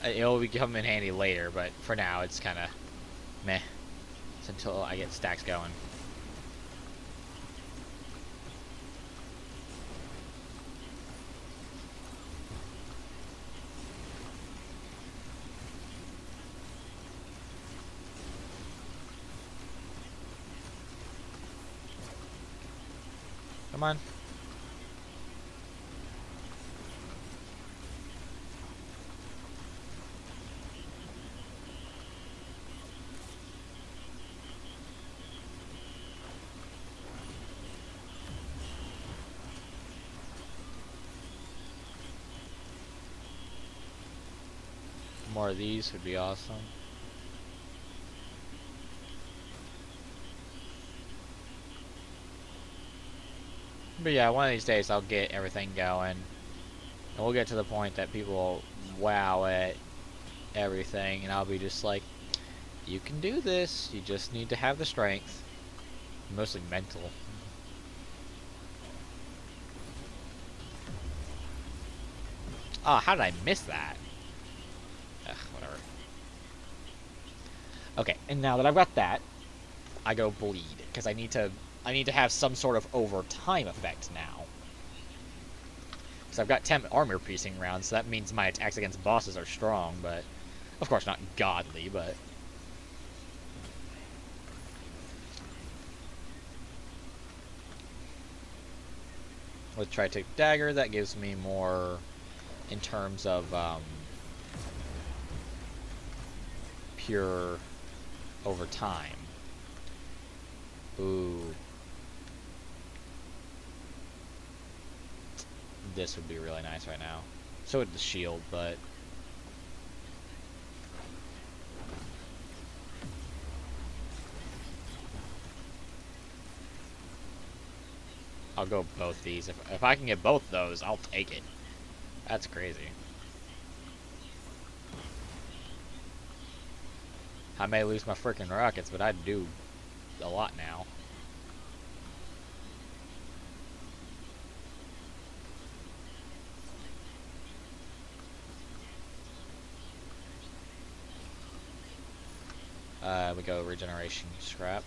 It'll come in handy later, but for now it's kind of meh. It's until I get stacks going. Come on. More of these would be awesome. But yeah, one of these days I'll get everything going. And we'll get to the point that people will wow at everything. And I'll be just like, you can do this. You just need to have the strength. Mostly mental. Oh, how did I miss that? Ugh, whatever. Okay, and now that I've got that, I go bleed. Because I need to have some sort of overtime effect now. Because I've got 10 armor piercing rounds, so that means my attacks against bosses are strong, but of course not godly, but with Tri-Tick Dagger, that gives me more in terms of pure overtime. Ooh. This would be really nice right now. So would the shield, but I'll go both these. If I can get both those, I'll take it. That's crazy. I may lose my freaking rockets, but I do a lot now. We go regeneration scrap.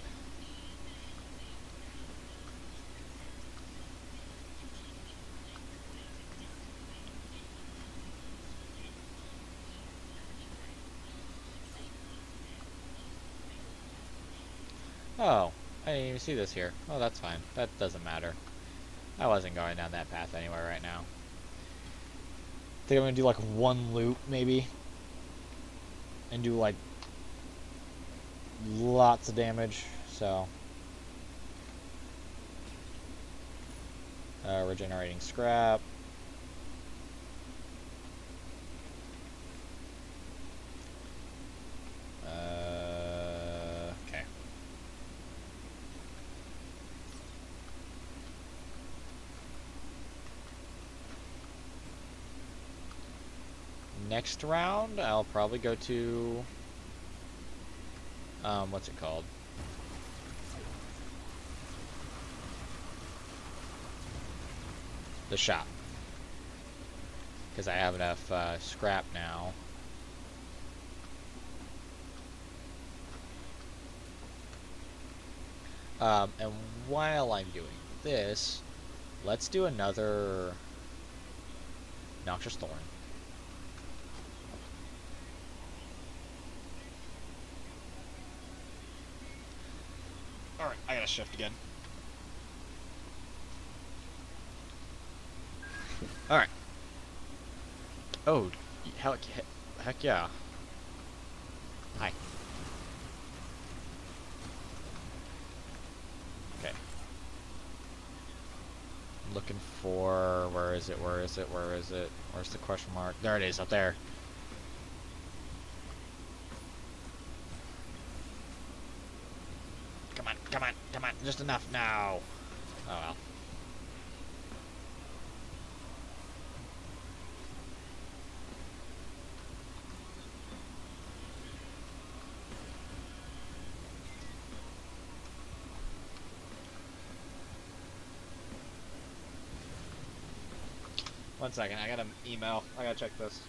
Oh, I didn't even see this here. Oh, that's fine. That doesn't matter. I wasn't going down that path anyway right now. I think I'm gonna do like one loop maybe, and do like lots of damage. So regenerating scrap. Okay. Next round, I'll probably go to what's it called? The shop, because I have enough scrap now. And while I'm doing this, let's do another Noxious Thorn. Alright, I gotta shift again. Alright. Oh, heck yeah. Hi. Okay. I'm looking for... Where is it? Where is it? Where is it? Where's the question mark? There it is, up there. Come on, come on, come on. Just enough now. Oh well. One second, I got an email. I gotta check this.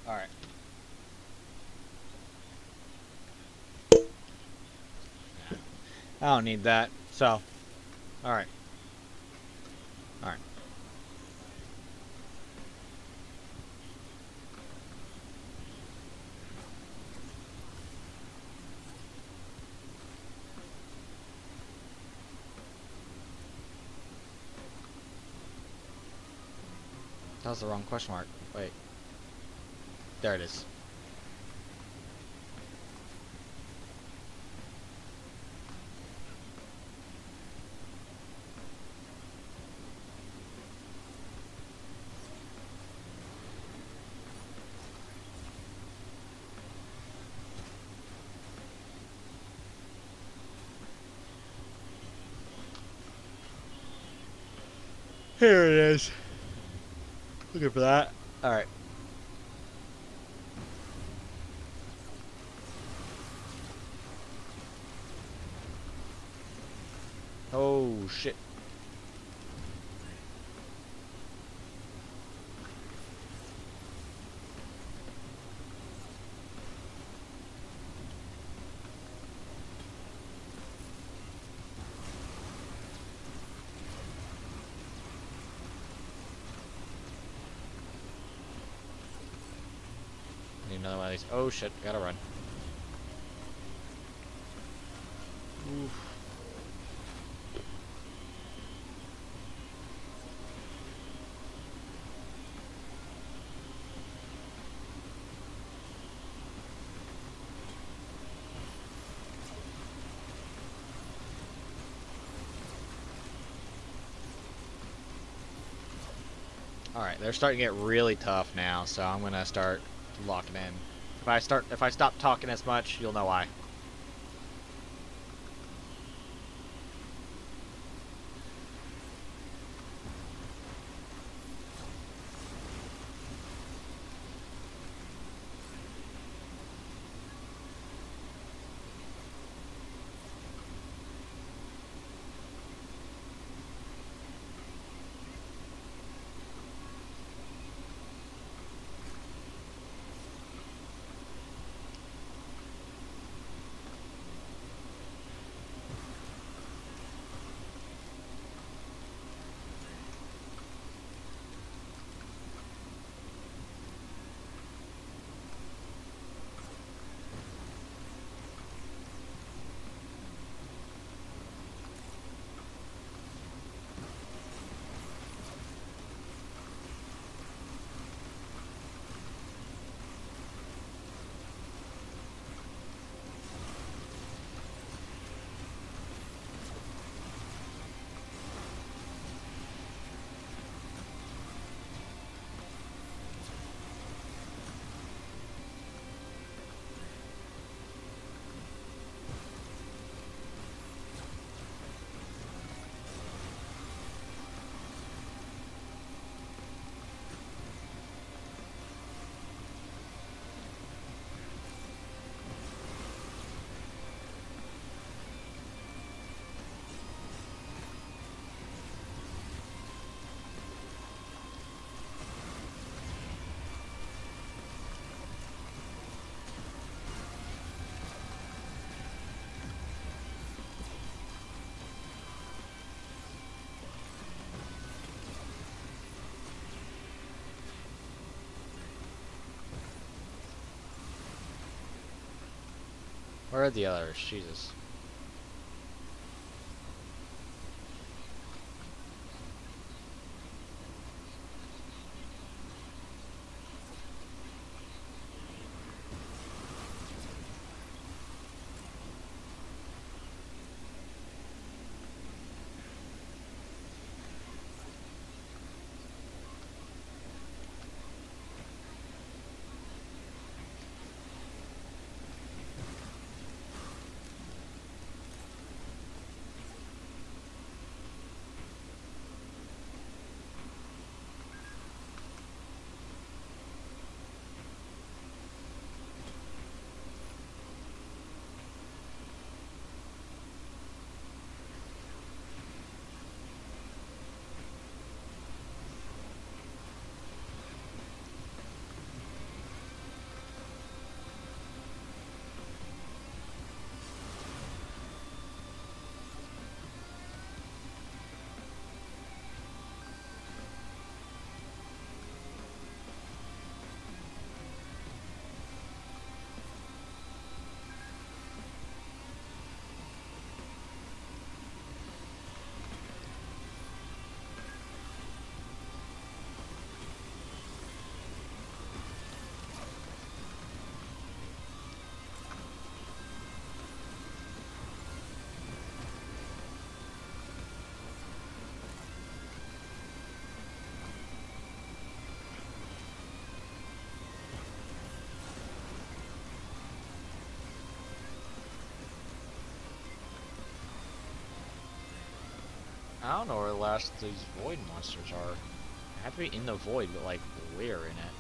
Alright. I don't need that. So, alright. Alright. That was the wrong question mark. Wait. There it is. Here it is. Looking for that. Alright. Oh, shit. Need another one of these. Oh shit, gotta run. Oof. Alright, they're starting to get really tough now, so I'm gonna start locking in. If I stop talking as much, you'll know why. Where are the others? Jesus. I don't know where the last of these void monsters are. They have to be in the void, but like where in it?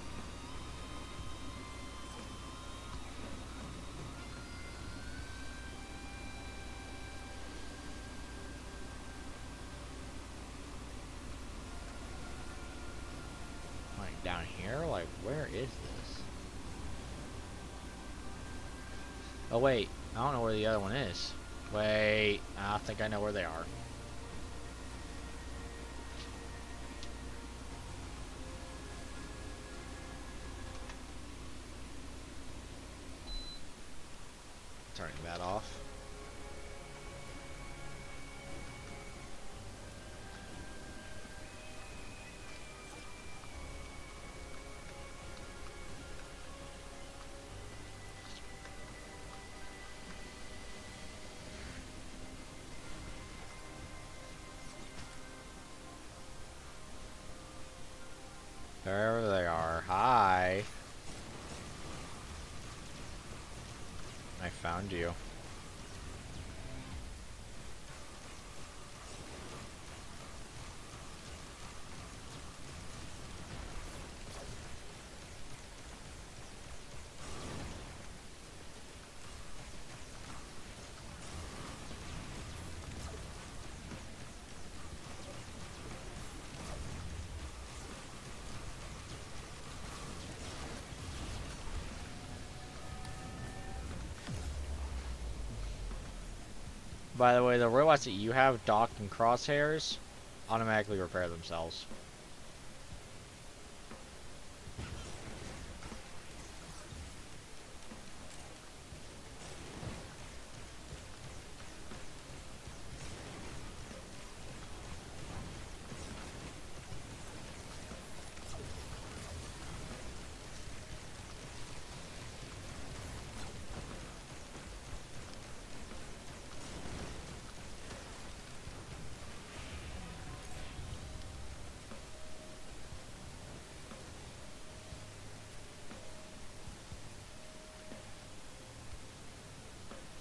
Like down here? Like where is this? Oh wait, I don't know where the other one is. Wait, I think I know where they are. that off. There they are. Hi. I found you. By the way, the robots that you have docked and crosshairs automatically repair themselves.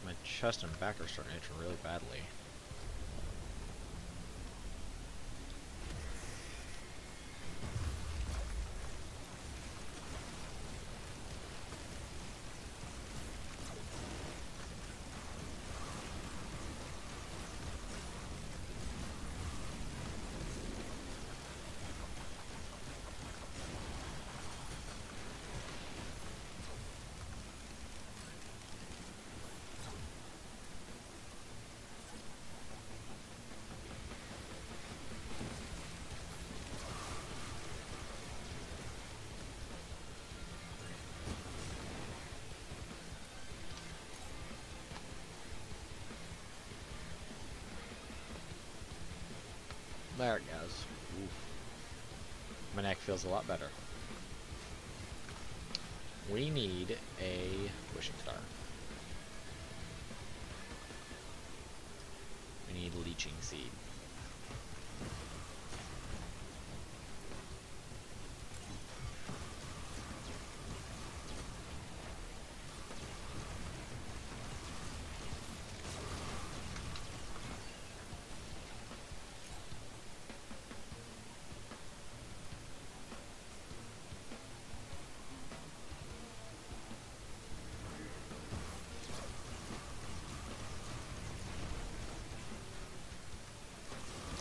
My chest and back are starting to itch really badly. There it goes. Oof. My neck feels a lot better. We need a wishing star. We need leeching seed.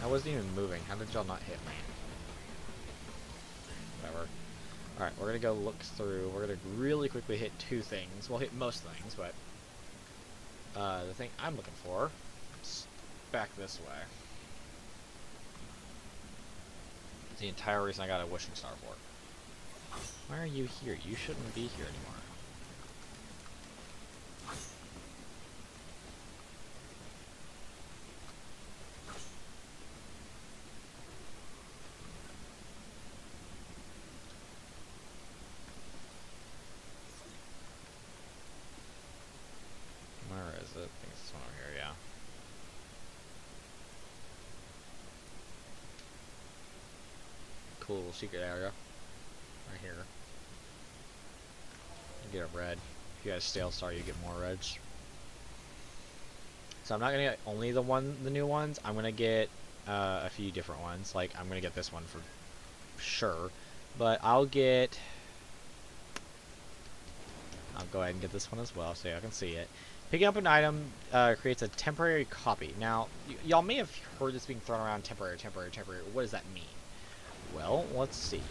I wasn't even moving. How did y'all not hit me? Whatever. Alright, we're gonna go look through. We're gonna really quickly hit two things. We'll hit most things, but the thing I'm looking for is back this way. It's the entire reason I got a wishing star for. Why are you here? You shouldn't be here anymore. Where is it? I think it's one over here, yeah. Cool little secret area. Right here. You get a red. If you got a stale star, you get more reds. So I'm not gonna get only the new ones. I'm gonna get a few different ones. Like I'm gonna get this one for sure, but I'll go ahead and get this one as well, so y'all can see it. Picking up an item creates a temporary copy. Now, y'all may have heard this being thrown around, temporary. What does that mean? Well, let's see.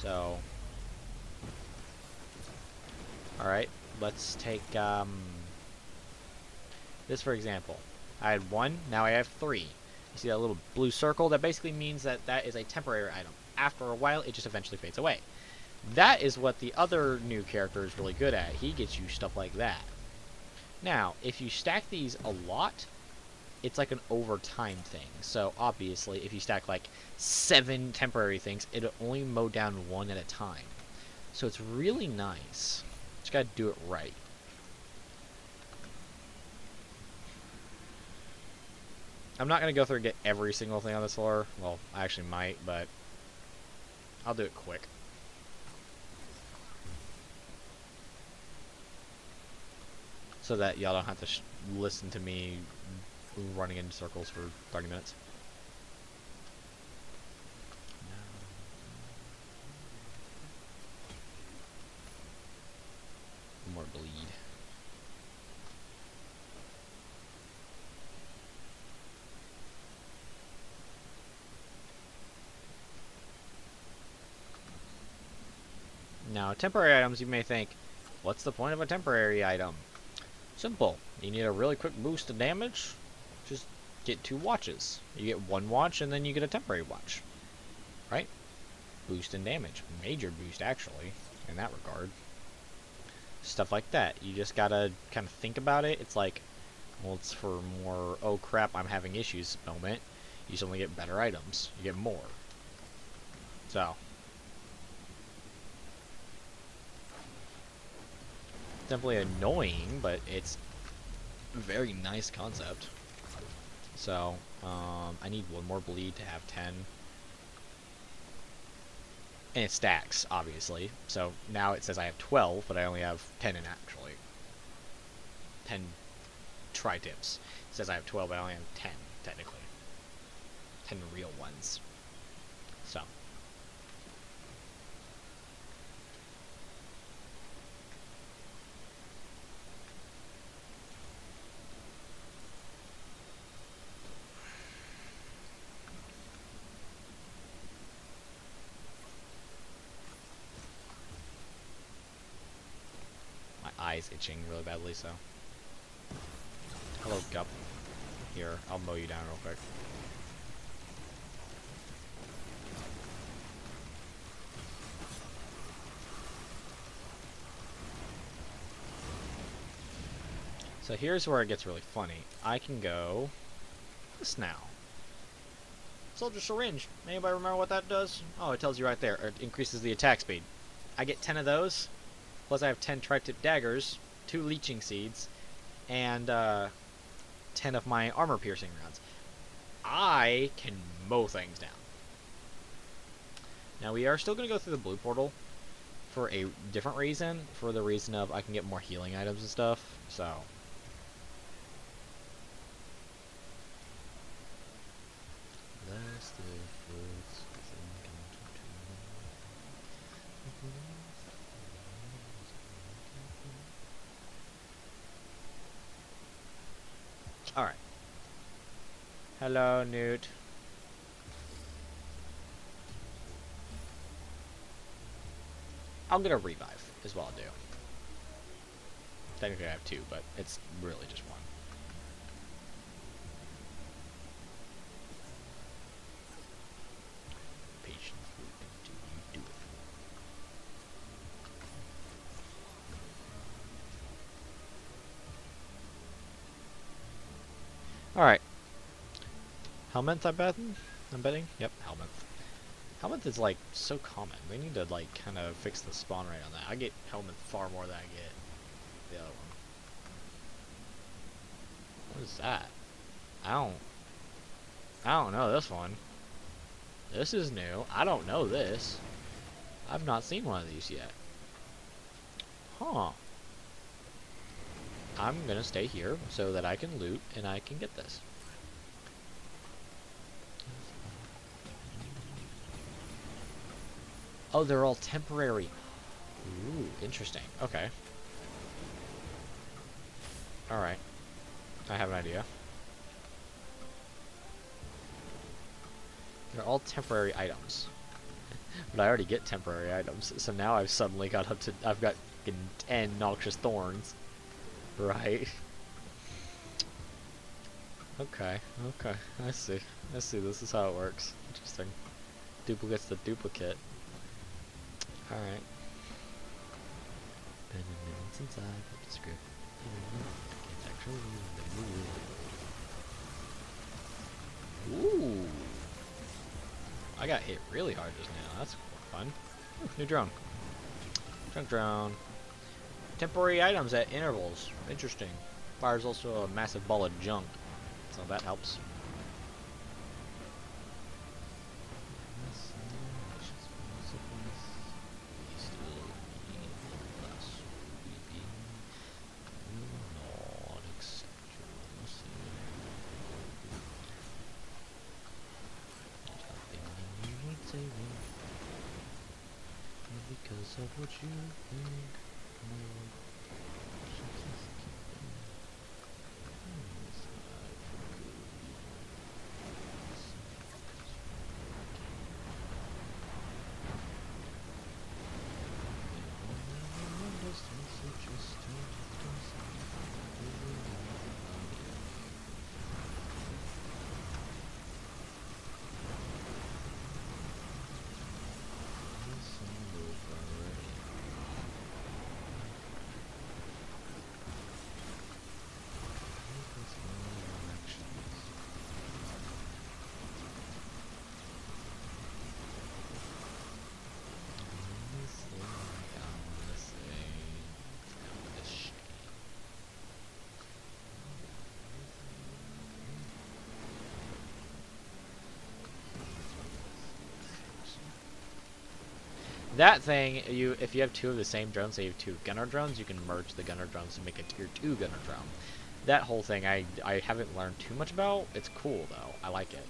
So, alright, let's take this for example. I had 1, now I have 3. You see that little blue circle? That basically means that that is a temporary item. After a while, it just eventually fades away. That is what the other new character is really good at. He gets you stuff like that. Now, if you stack these a lot, it's like an overtime thing. So obviously, if you stack like 7 temporary things, it'll only mow down 1 at a time. So it's really nice. Just gotta do it right. I'm not gonna go through and get every single thing on this floor. Well, I actually might, but I'll do it quick. So that y'all don't have to listen to me running in circles for 30 minutes. More bleed. Now, temporary items, you may think, what's the point of a temporary item? Simple. You need a really quick boost of damage? Just get 2 watches. You get 1 watch and then you get a temporary watch. Right? Boost in damage. Major boost, actually, in that regard. Stuff like that. You just gotta kind of think about it. It's like, well, it's for more, oh crap, I'm having issues moment. You suddenly get better items. You get more. So. Definitely annoying, but it's a very nice concept. So, I need 1 more bleed to have 10. And it stacks, obviously. So now it says I have 12, but I only have 10 in actually. 10 tri-tips. It says I have 12, but I only have 10, technically. 10 real ones. So. Eyes itching really badly, so. Hello, Gup. Here, I'll mow you down real quick. So here's where it gets really funny. I can go this now. Soldier syringe. Anybody remember what that does? Oh, it tells you right there. It increases the attack speed. I get 10 of those. Plus I have 10 tri-tip daggers, 2 leeching seeds, and 10 of my armor piercing rounds. I can mow things down. Now we are still going to go through the blue portal for a different reason. For the reason of I can get more healing items and stuff. So. Alright. Hello, Newt. I'll get a revive, is what I'll do. Technically I have 2, but it's really just 1. Patience will continue to do it. Alright. Helminth, I'm betting? Yep, Helminth. Helminth is, like, so common. They need to, like, kind of fix the spawn rate on that. I get Helminth far more than I get the other one. What is that? I don't know this one. This is new. I don't know this. I've not seen one of these yet. Huh. I'm gonna stay here so that I can loot and I can get this. Oh, they're all temporary. Ooh, interesting. Okay. Alright. I have an idea. They're all temporary items. But I already get temporary items, so now I've suddenly got up to... I've got 10 noxious thorns. Right. Okay, okay. I see. I see. This is how it works. Interesting. Duplicate's the duplicate. Alright. Since I put the script. Ooh. I got hit really hard just now. That's fun. Ooh, new drone. Junk drone. Temporary items at intervals. Interesting. Fires also a massive ball of junk. So that helps. Because of what you think. That thing, if you have two of the same drones, say you have two gunner drones, you can merge the gunner drones to make a tier 2 gunner drone. That whole thing I haven't learned too much about. It's cool though. I like it.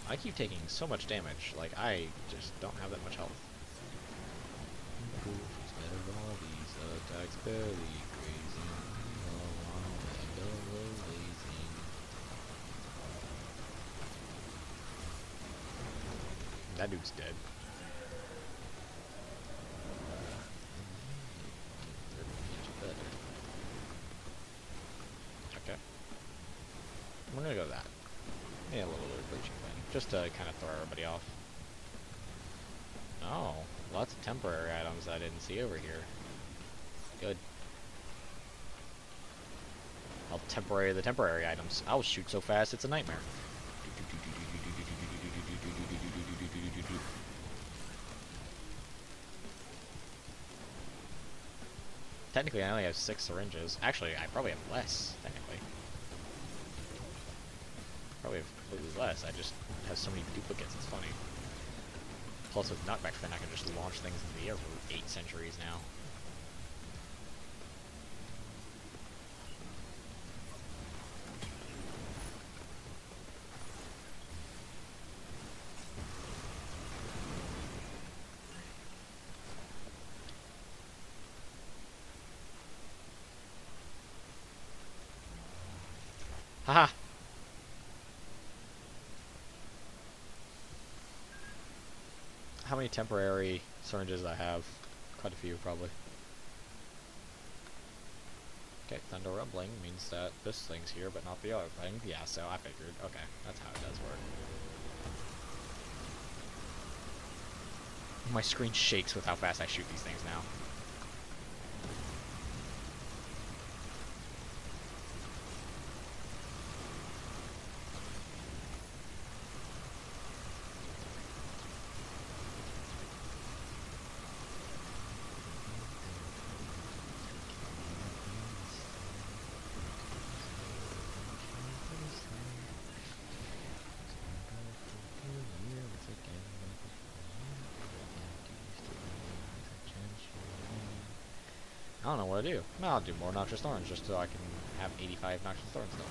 I keep taking so much damage, like I just don't have that much health. That dude's dead. Okay. We're gonna go with that. Yeah, a little bit of breaching thing. Just to kind of throw everybody off. Oh, lots of temporary items I didn't see over here. Good. I'll temporary the temporary items. I'll shoot so fast it's a nightmare. Technically, I only have 6 syringes. Actually, I probably have less, technically. Probably have completely less. I just have so many duplicates, it's funny. Plus, with knockback fin, I can just launch things into the air for 8 centuries now. Haha! How many temporary syringes I have? Quite a few, probably. Okay, thunder rumbling means that this thing's here, but not the other thing. Yeah, so I figured. Okay, that's how it does work. My screen shakes with how fast I shoot these things now. I don't know what to do. I'll do more Noxious Thorns just so I can have 85 Noxious Thorns still.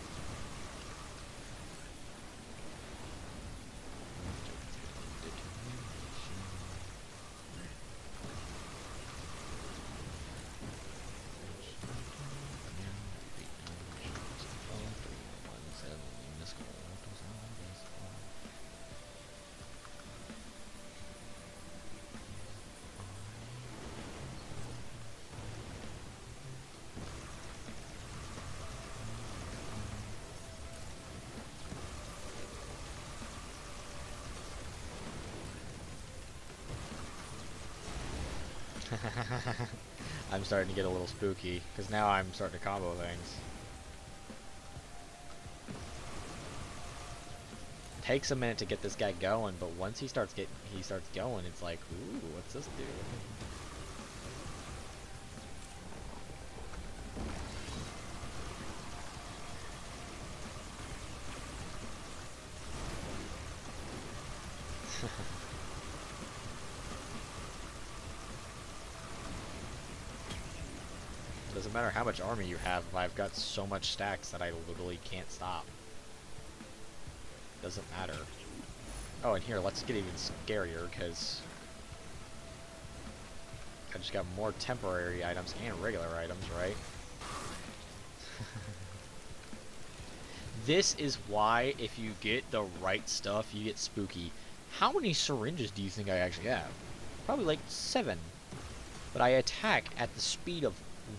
I'm starting to get a little spooky, because now I'm starting to combo things. Takes a minute to get this guy going, but once he starts going, it's like, ooh, what's this do? Doesn't matter how much army you have, I've got so much stacks that I literally can't stop. Doesn't matter. Oh, and here, let's get even scarier, because I just got more temporary items and regular items, right? This is why, if you get the right stuff, you get spooky. How many syringes do you think I actually have? Probably like 7. But I attack at the speed of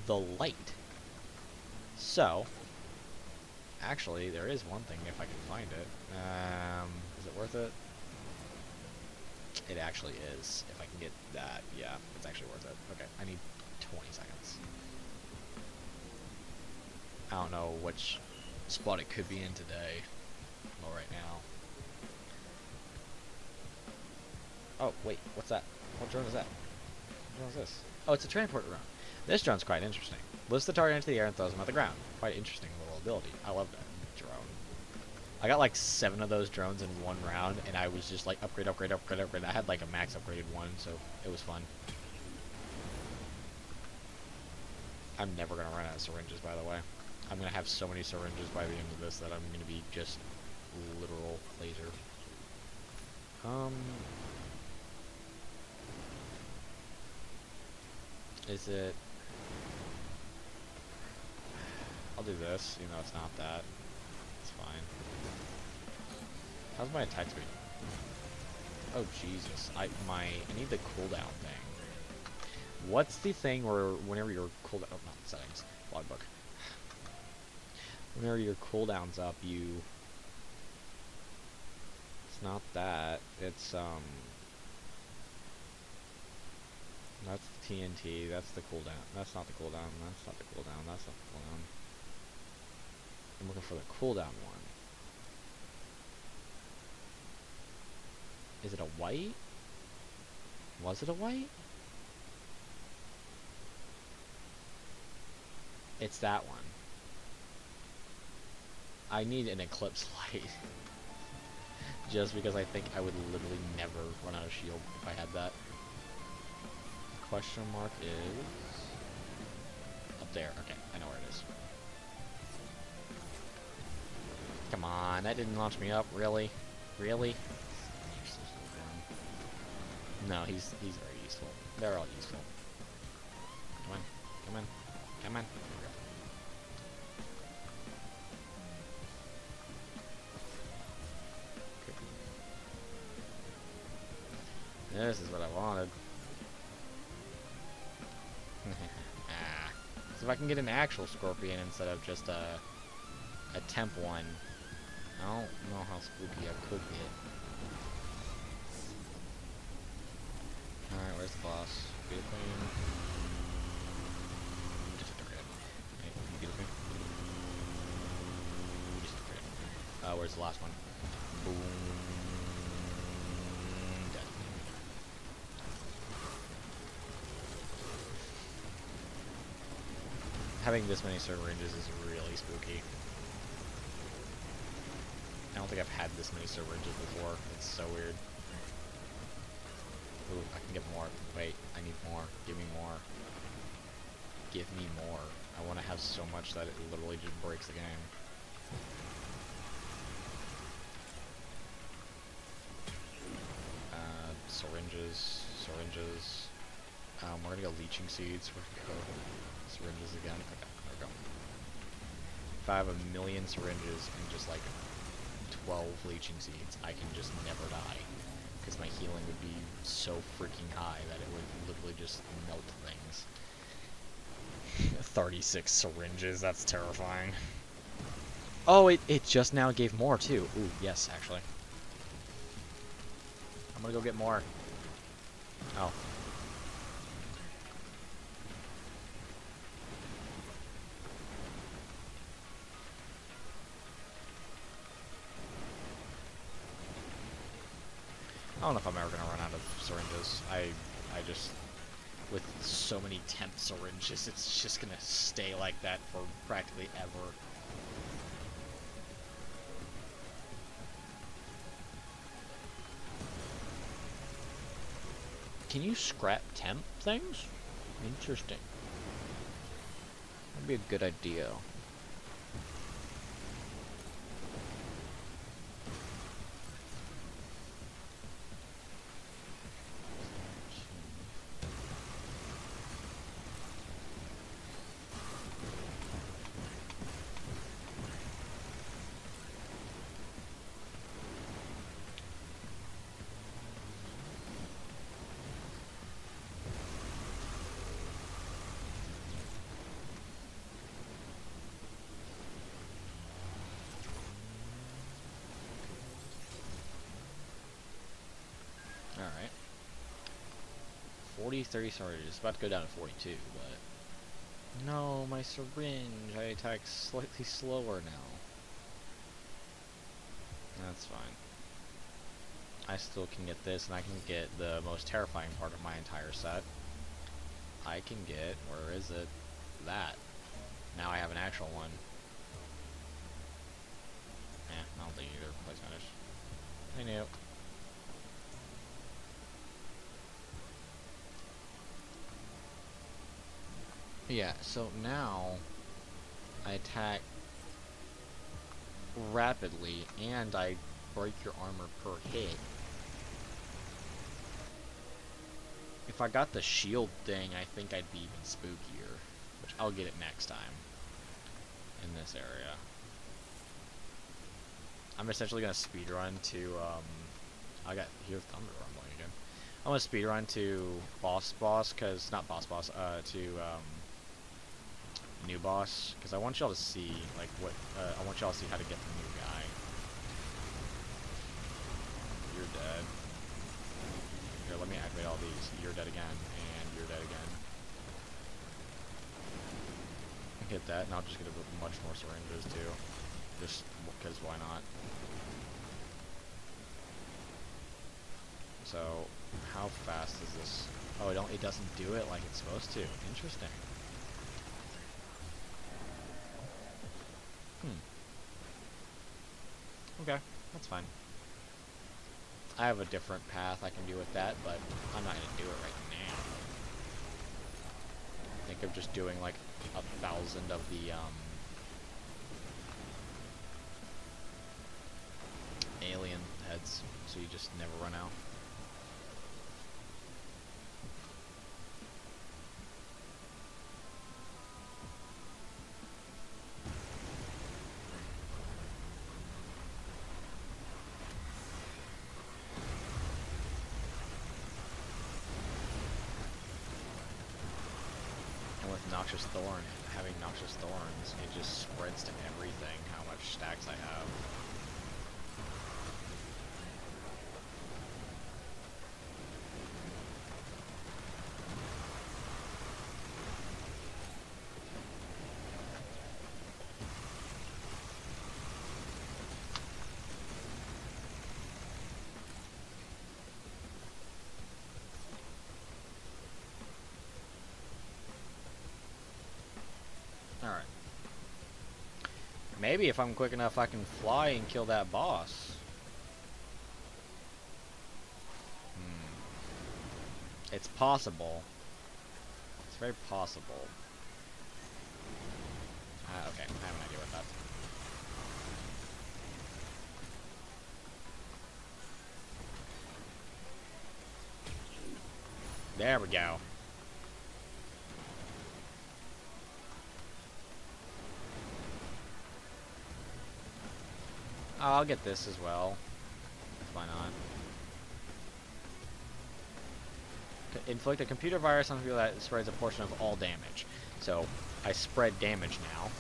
the light. So, actually, there is one thing if I can find it. Is it worth it? It actually is. If I can get that, yeah, it's actually worth it. Okay, I need 20 seconds. I don't know which spot it could be in today. Well, right now. Oh, wait, what's that? What drone is that? What drone is this? Oh, it's a transport drone. This drone's quite interesting. Lifts the target into the air and throws them at the ground. Quite interesting little ability. I love that drone. I got like 7 of those drones in one round, and I was just like upgrade, upgrade, upgrade, upgrade. I had like a max upgraded one, so it was fun. I'm never gonna run out of syringes, by the way. I'm gonna have so many syringes by the end of this that I'm gonna be just literal laser. Is it? I'll do this, even though it's not that. It's fine. How's my attack speed? Oh Jesus! I need the cooldown thing. What's the thing where whenever your cooldown? Oh, not settings. Logbook. Whenever your cooldown's up, you. It's not that. It's That's the TNT. That's the cooldown. That's not the cooldown. That's not the cooldown. That's not the cooldown. I'm looking for the cooldown one. Is it a white? Was it a white? It's that one. I need an eclipse light. Just because I think I would literally never run out of shield if I had that. Question mark is up there. Okay, I know where it is. Come on, that didn't launch me up. Really? Really? No, he's very useful. They're all useful. Come on, come on, come on. This is what I wanted. So if I can get an actual scorpion instead of just a temp one, I don't know how spooky I could get. Alright, where's the boss? Get it clean. Just a crit. Okay, can you get it clean? Just a crit. Where's the last one? Boom. Dead. Having this many syringes is really spooky. I don't think I've had this many syringes before. It's so weird. Ooh, I can get more. Wait, I need more. Give me more. Give me more. I want to have so much that it literally just breaks the game. Syringes. Syringes. We're gonna go leeching seeds. We're gonna go syringes again. Okay, there we go. If I have 1,000,000 syringes and just like 12 leeching seeds, I can just never die. Because my healing would be so freaking high that it would literally just melt things. 36 syringes, that's terrifying. Oh, it just now gave more too. Ooh, yes, actually. I'm gonna go get more. Oh. I don't know if I'm ever gonna run out of syringes. I just, with so many temp syringes, it's just gonna stay like that for practically ever. Can you scrap temp things? Interesting. That'd be a good idea. Alright. 43 syringes. It's about to go down to 42, but... No, my syringe. I attack slightly slower now. That's fine. I still can get this, and I can get the most terrifying part of my entire set. I can get... Where is it? That. Now I have an actual one. I don't think either place finish. I knew. Yeah, so now I attack rapidly and I break your armor per hit. If I got the shield thing, I think I'd be even spookier, which I'll get it next time in this area. I'm essentially gonna speedrun to I got here's Thunder rumbling again. I'm gonna speedrun to boss, cause not boss, to new boss, because I want y'all to see like what I want y'all to see how to get the new guy. You're dead. Here, let me activate all these. You're dead again, and you're dead again. Hit that, and I'll just get a much more syringes too, just because why not? So, how fast is this? Oh, it doesn't do it like it's supposed to. Interesting. Okay, that's fine. I have a different path I can do with that, but I'm not gonna do it right now. Think of just doing like 1,000 of the alien heads, so you just never run out. Noxious Thorn, having Noxious Thorns, it just spreads to everything how much stacks I have. Alright. Maybe if I'm quick enough I can fly and kill that boss. It's possible. It's very possible. Okay, I have an idea what that. There we go. I'll get this as well. Why not? Inflict a computer virus on people that spreads a portion of all damage. So, I spread damage now.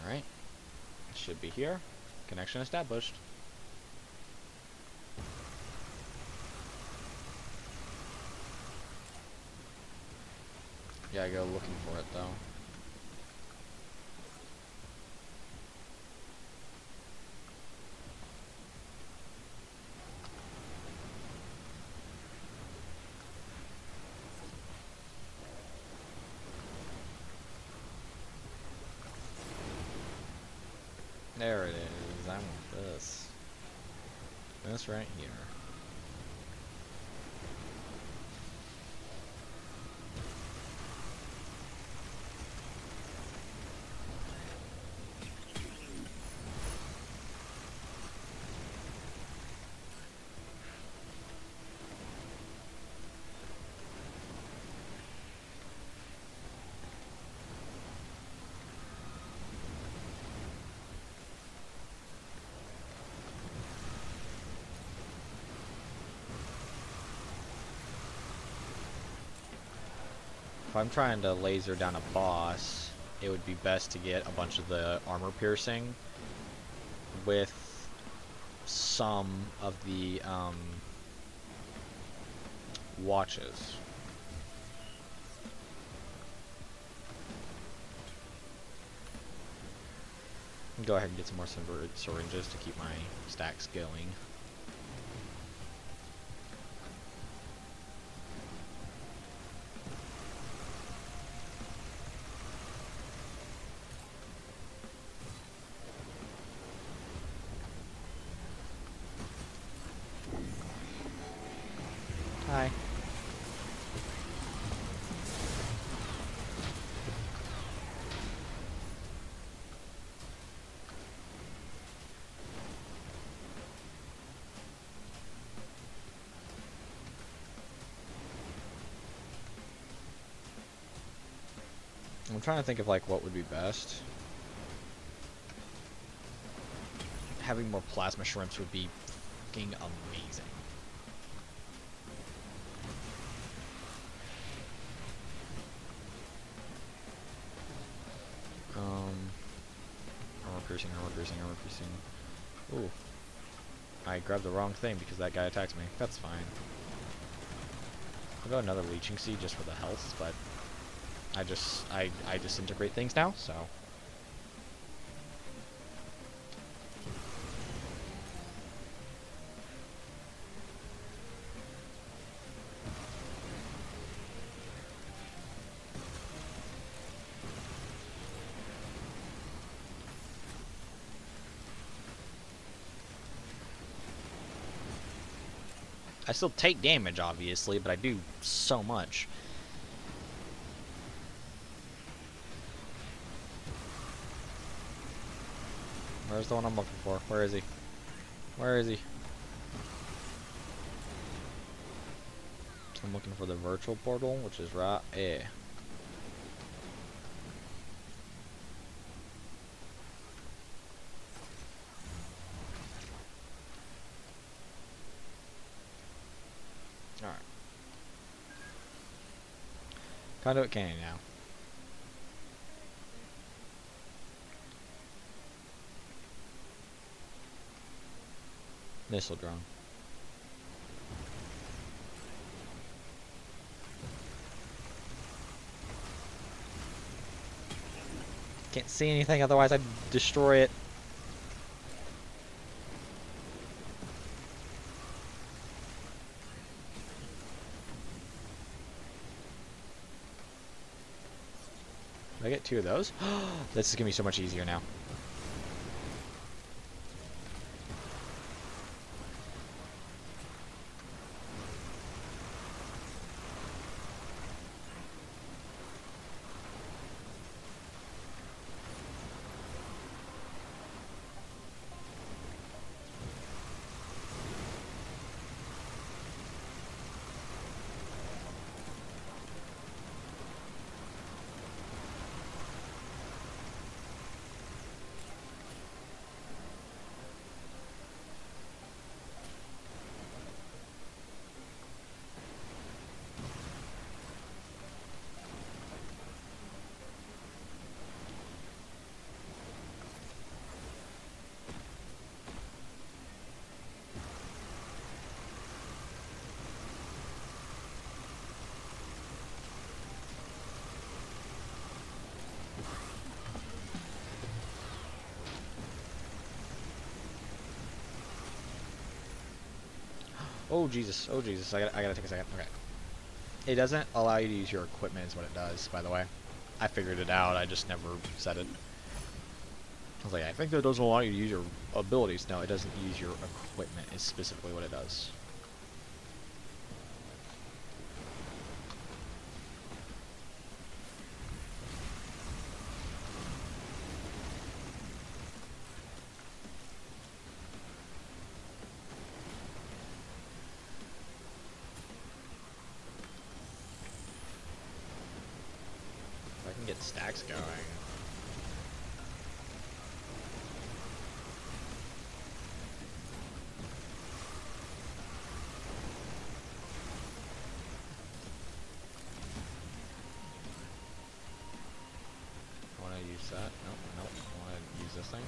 Alright. Should be here. Connection established. Yeah, I go looking for it though. There it is. I want this. This right here. If I'm trying to laser down a boss, it would be best to get a bunch of the armor piercing with some of the watches. Go ahead and get some more syringes to keep my stacks going. Hi. I'm trying to think of like what would be best. Having more plasma shrimps would be fucking amazing. Armor piercing, armor piercing, armor piercing. Ooh. I grabbed the wrong thing because that guy attacks me. That's fine. I'll go another leeching seed just for the health, but I disintegrate things now, so. I still take damage, obviously, but I do so much. Where's the one I'm looking for? Where is he? Where is he? I'm looking for the virtual portal, which is right here. Alright. Conduit Canyon now. Missile drone. Can't see anything, otherwise I'd destroy it. Did I get 2 of those? This is gonna be so much easier now. Oh Jesus, oh Jesus, I gotta take a second. Okay. It doesn't allow you to use your equipment is what it does, by the way. I figured it out, I just never said it. I was like, I think that doesn't allow you to use your abilities. No, it doesn't use your equipment is specifically what it does. If I can get stacks going. Use that. Nope, nope. I want to use this thing.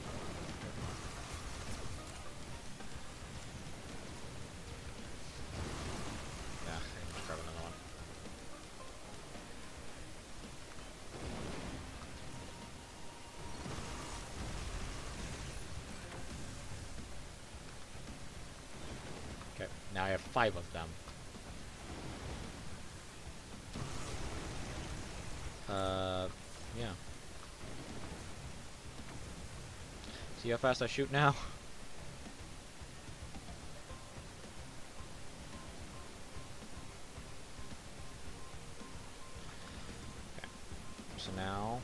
Yeah, I can just grab another one. Okay, now I have 5 of them. Yeah. See how fast I shoot now? Okay. So now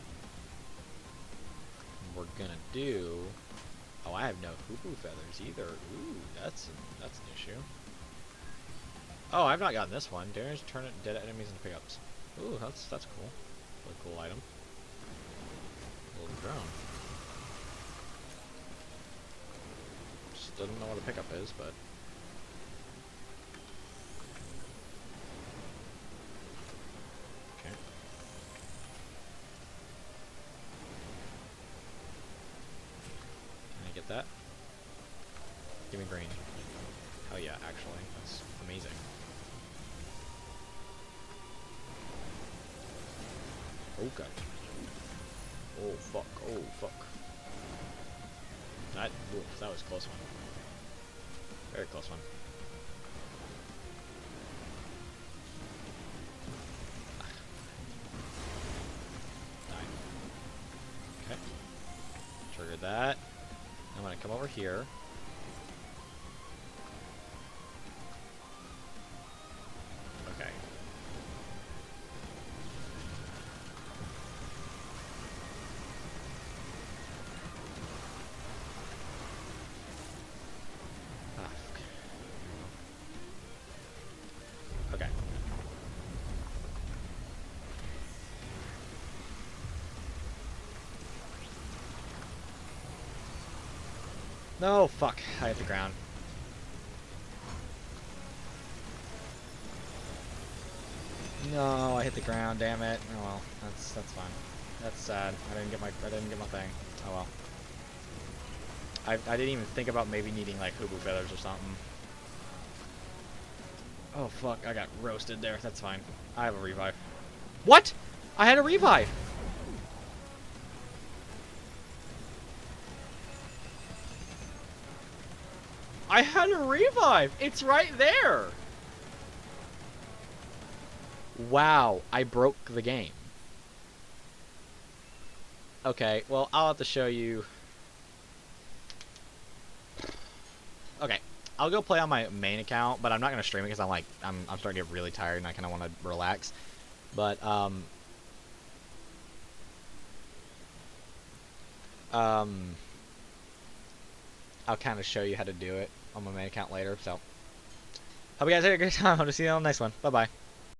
we're gonna do. Oh, I have no hoopoo feathers either. Ooh, that's an issue. Oh, I've not gotten this one. Dares turn dead enemies into pickups. Ooh, that's cool. Really cool item. Little drone. Doesn't know what a pickup is, but okay. Can I get that? Give me green. Oh yeah, actually, that's amazing. Okay. Oh fuck! Oh fuck! That was a close one. Very close one. Die. Okay. Trigger that. I'm gonna come over here. Okay. Okay. No, fuck. I hit the ground. No, I hit the ground, damn it. Oh well, that's fine. That's sad. I didn't get my thing. Oh well. I didn't even think about maybe needing like hoopoo feathers or something. Oh fuck, I got roasted there. That's fine. I have a revive. What? I had a revive! I had a revive! It's right there! Wow, I broke the game. Okay, well, I'll have to show you. Okay, I'll go play on my main account, but I'm not gonna stream it because I'm starting to get really tired and I kind of want to relax. But I'll kind of show you how to do it on my main account later. So, hope you guys had a great time. I'll just see you on the next one. Bye bye.